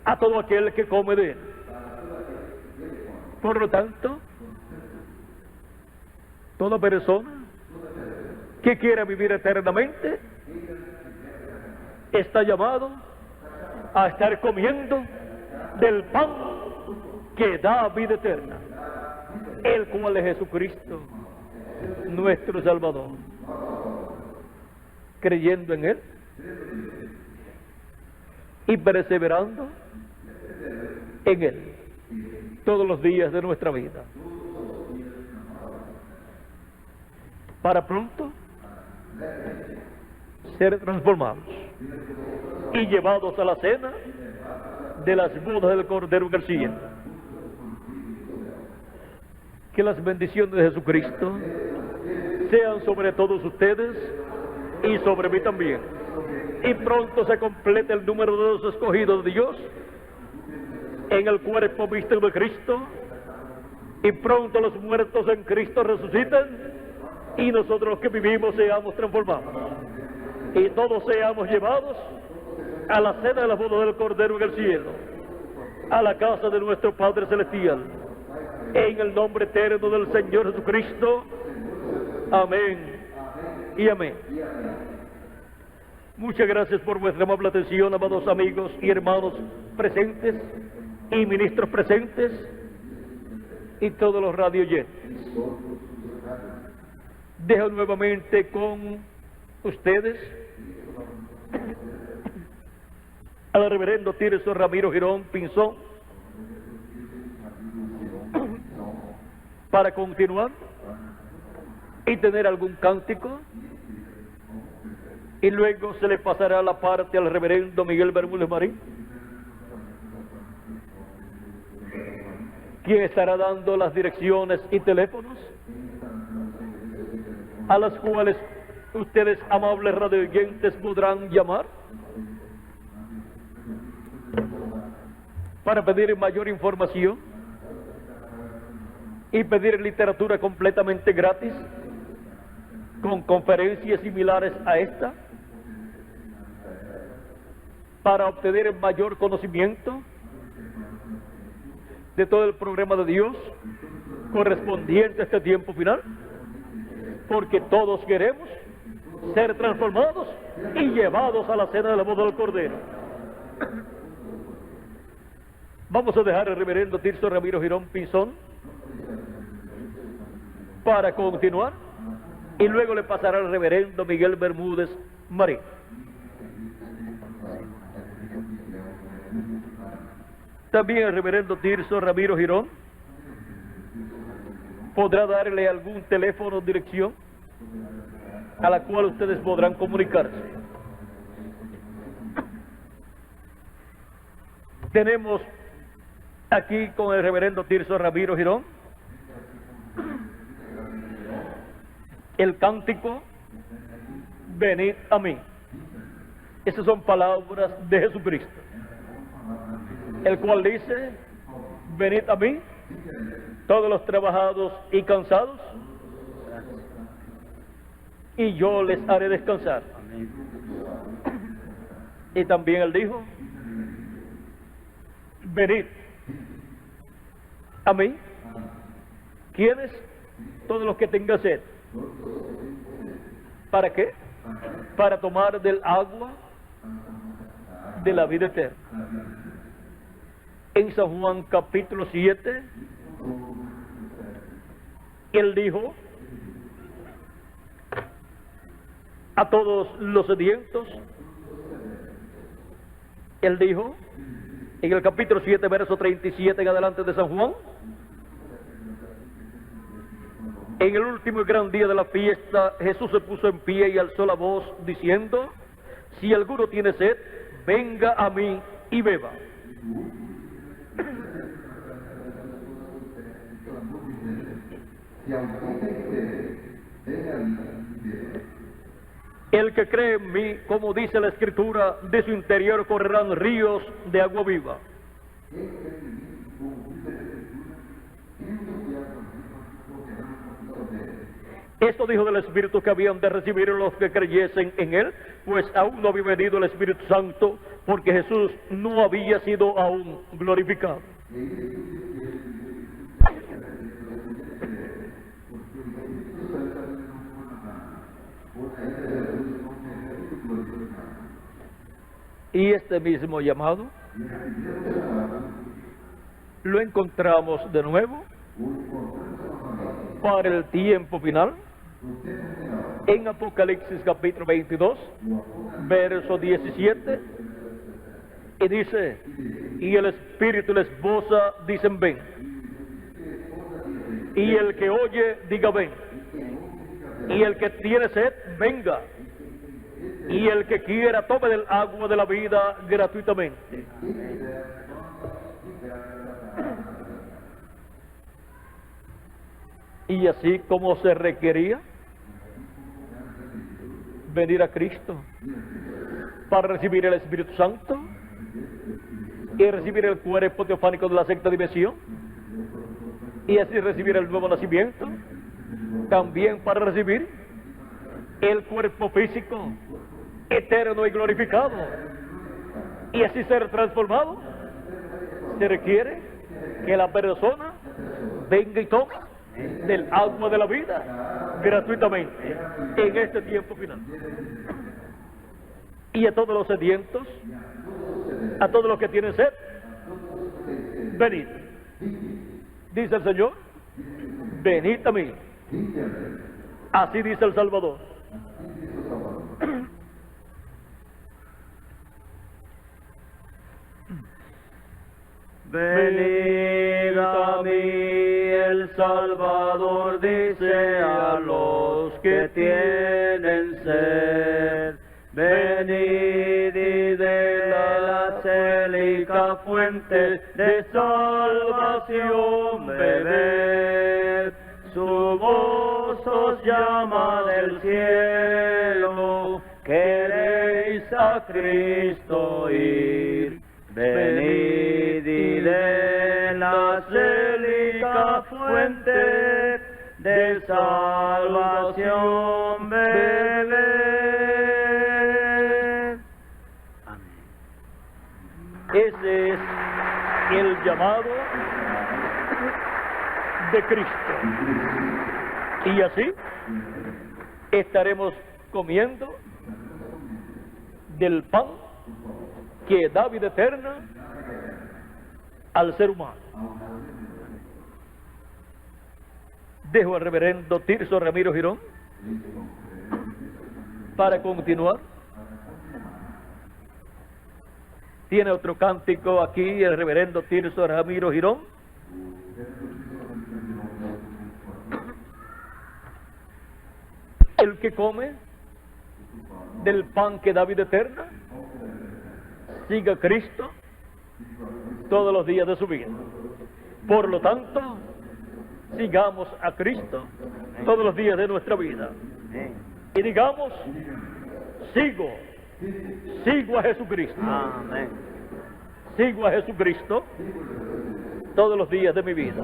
a todo aquel que come de él. Por lo tanto, toda persona que quiera vivir eternamente está llamado a estar comiendo del pan que da vida eterna, el cual es Jesucristo, nuestro Salvador. Creyendo en Él y perseverando en Él todos los días de nuestra vida, para pronto ser transformados y llevados a la cena de las bodas del Cordero del cielo. Que las bendiciones de Jesucristo sean sobre todos ustedes y sobre mí también, y pronto se complete el número de los escogidos de Dios en el cuerpo místico de Cristo, y pronto los muertos en Cristo resucitan y nosotros los que vivimos seamos transformados y todos seamos llevados a la cena de la boda del Cordero en el cielo, a la casa de nuestro Padre Celestial, en el nombre eterno del Señor Jesucristo. Amén y amén. Muchas gracias por vuestra amable atención, amados amigos y hermanos presentes y ministros presentes y todos los radioyentes. Dejo nuevamente con ustedes al reverendo Tirso Ramiro Girón Pinzón para continuar y tener algún cántico, y luego se le pasará la parte al reverendo Miguel Bermúdez Marín, quien estará dando las direcciones y teléfonos a las cuales ustedes, amables radioyentes, podrán llamar para pedir mayor información y pedir literatura completamente gratis con conferencias similares a esta, para obtener mayor conocimiento de todo el programa de Dios correspondiente a este tiempo final, porque todos queremos ser transformados y llevados a la cena de la boda del Cordero. Vamos a dejar al reverendo Tirso Ramiro Girón Pinzón para continuar, y luego le pasará al reverendo Miguel Bermúdez Marín. También el reverendo Tirso Ramiro Girón podrá darle algún teléfono o dirección a la cual ustedes podrán comunicarse. Tenemos aquí con el reverendo Tirso Ramiro Girón el cántico Venid a mí. Esas son palabras de Jesucristo, el cual dice: venid a mí todos los trabajados y cansados, y yo les haré descansar. Y también él dijo: venid a mí. ¿Quiénes? Todos los que tengan sed. ¿Para qué? Para tomar del agua de la vida eterna. En San Juan capítulo 7, él dijo a todos los sedientos, él dijo en el capítulo 7, verso 37 en adelante de San Juan: en el último y gran día de la fiesta, Jesús se puso en pie y alzó la voz diciendo: si alguno tiene sed, venga a mí y beba. El que cree en mí, como dice la Escritura, de su interior correrán ríos de agua viva. Esto dijo del Espíritu que habían de recibir los que creyesen en Él, pues aún no había venido el Espíritu Santo, porque Jesús no había sido aún glorificado. Y este mismo llamado lo encontramos de nuevo para el tiempo final en Apocalipsis capítulo 22, verso 17, y dice: y el Espíritu y la esposa dicen: ven. Y el que oye, diga: ven. Y el que tiene sed, venga. Y el que quiera, tome del agua de la vida gratuitamente. Y así como se requería venir a Cristo para recibir el Espíritu Santo y recibir el cuerpo teofánico de la sexta dimensión, y así recibir el nuevo nacimiento, también para recibir el cuerpo físico eterno y glorificado, y así ser transformado, se requiere que la persona venga y tome del agua de la vida gratuitamente en este tiempo final. Y a todos los sedientos, a todos los que tienen sed, venid, dice el Señor: venid a mí. Así dice el Salvador. Venid a mí, el Salvador dice a los que tienen sed. Venid y de la célica fuente de salvación bebed. Su voz os llama del cielo, queréis a Cristo ir. Venid y de la célica fuente de salvación bebed. Amén. Ese es el llamado de Cristo. Y así estaremos comiendo del pan que da vida eterna al ser humano. Dejo al reverendo Tirso Ramiro Girón para continuar. Tiene otro cántico aquí el reverendo Tirso Ramiro Girón. El que come del pan que da vida eterna, siga a Cristo todos los días de su vida. Por lo tanto, sigamos a Cristo todos los días de nuestra vida. Y digamos, sigo a Jesucristo. Amén. Sigo a Jesucristo todos los días de mi vida.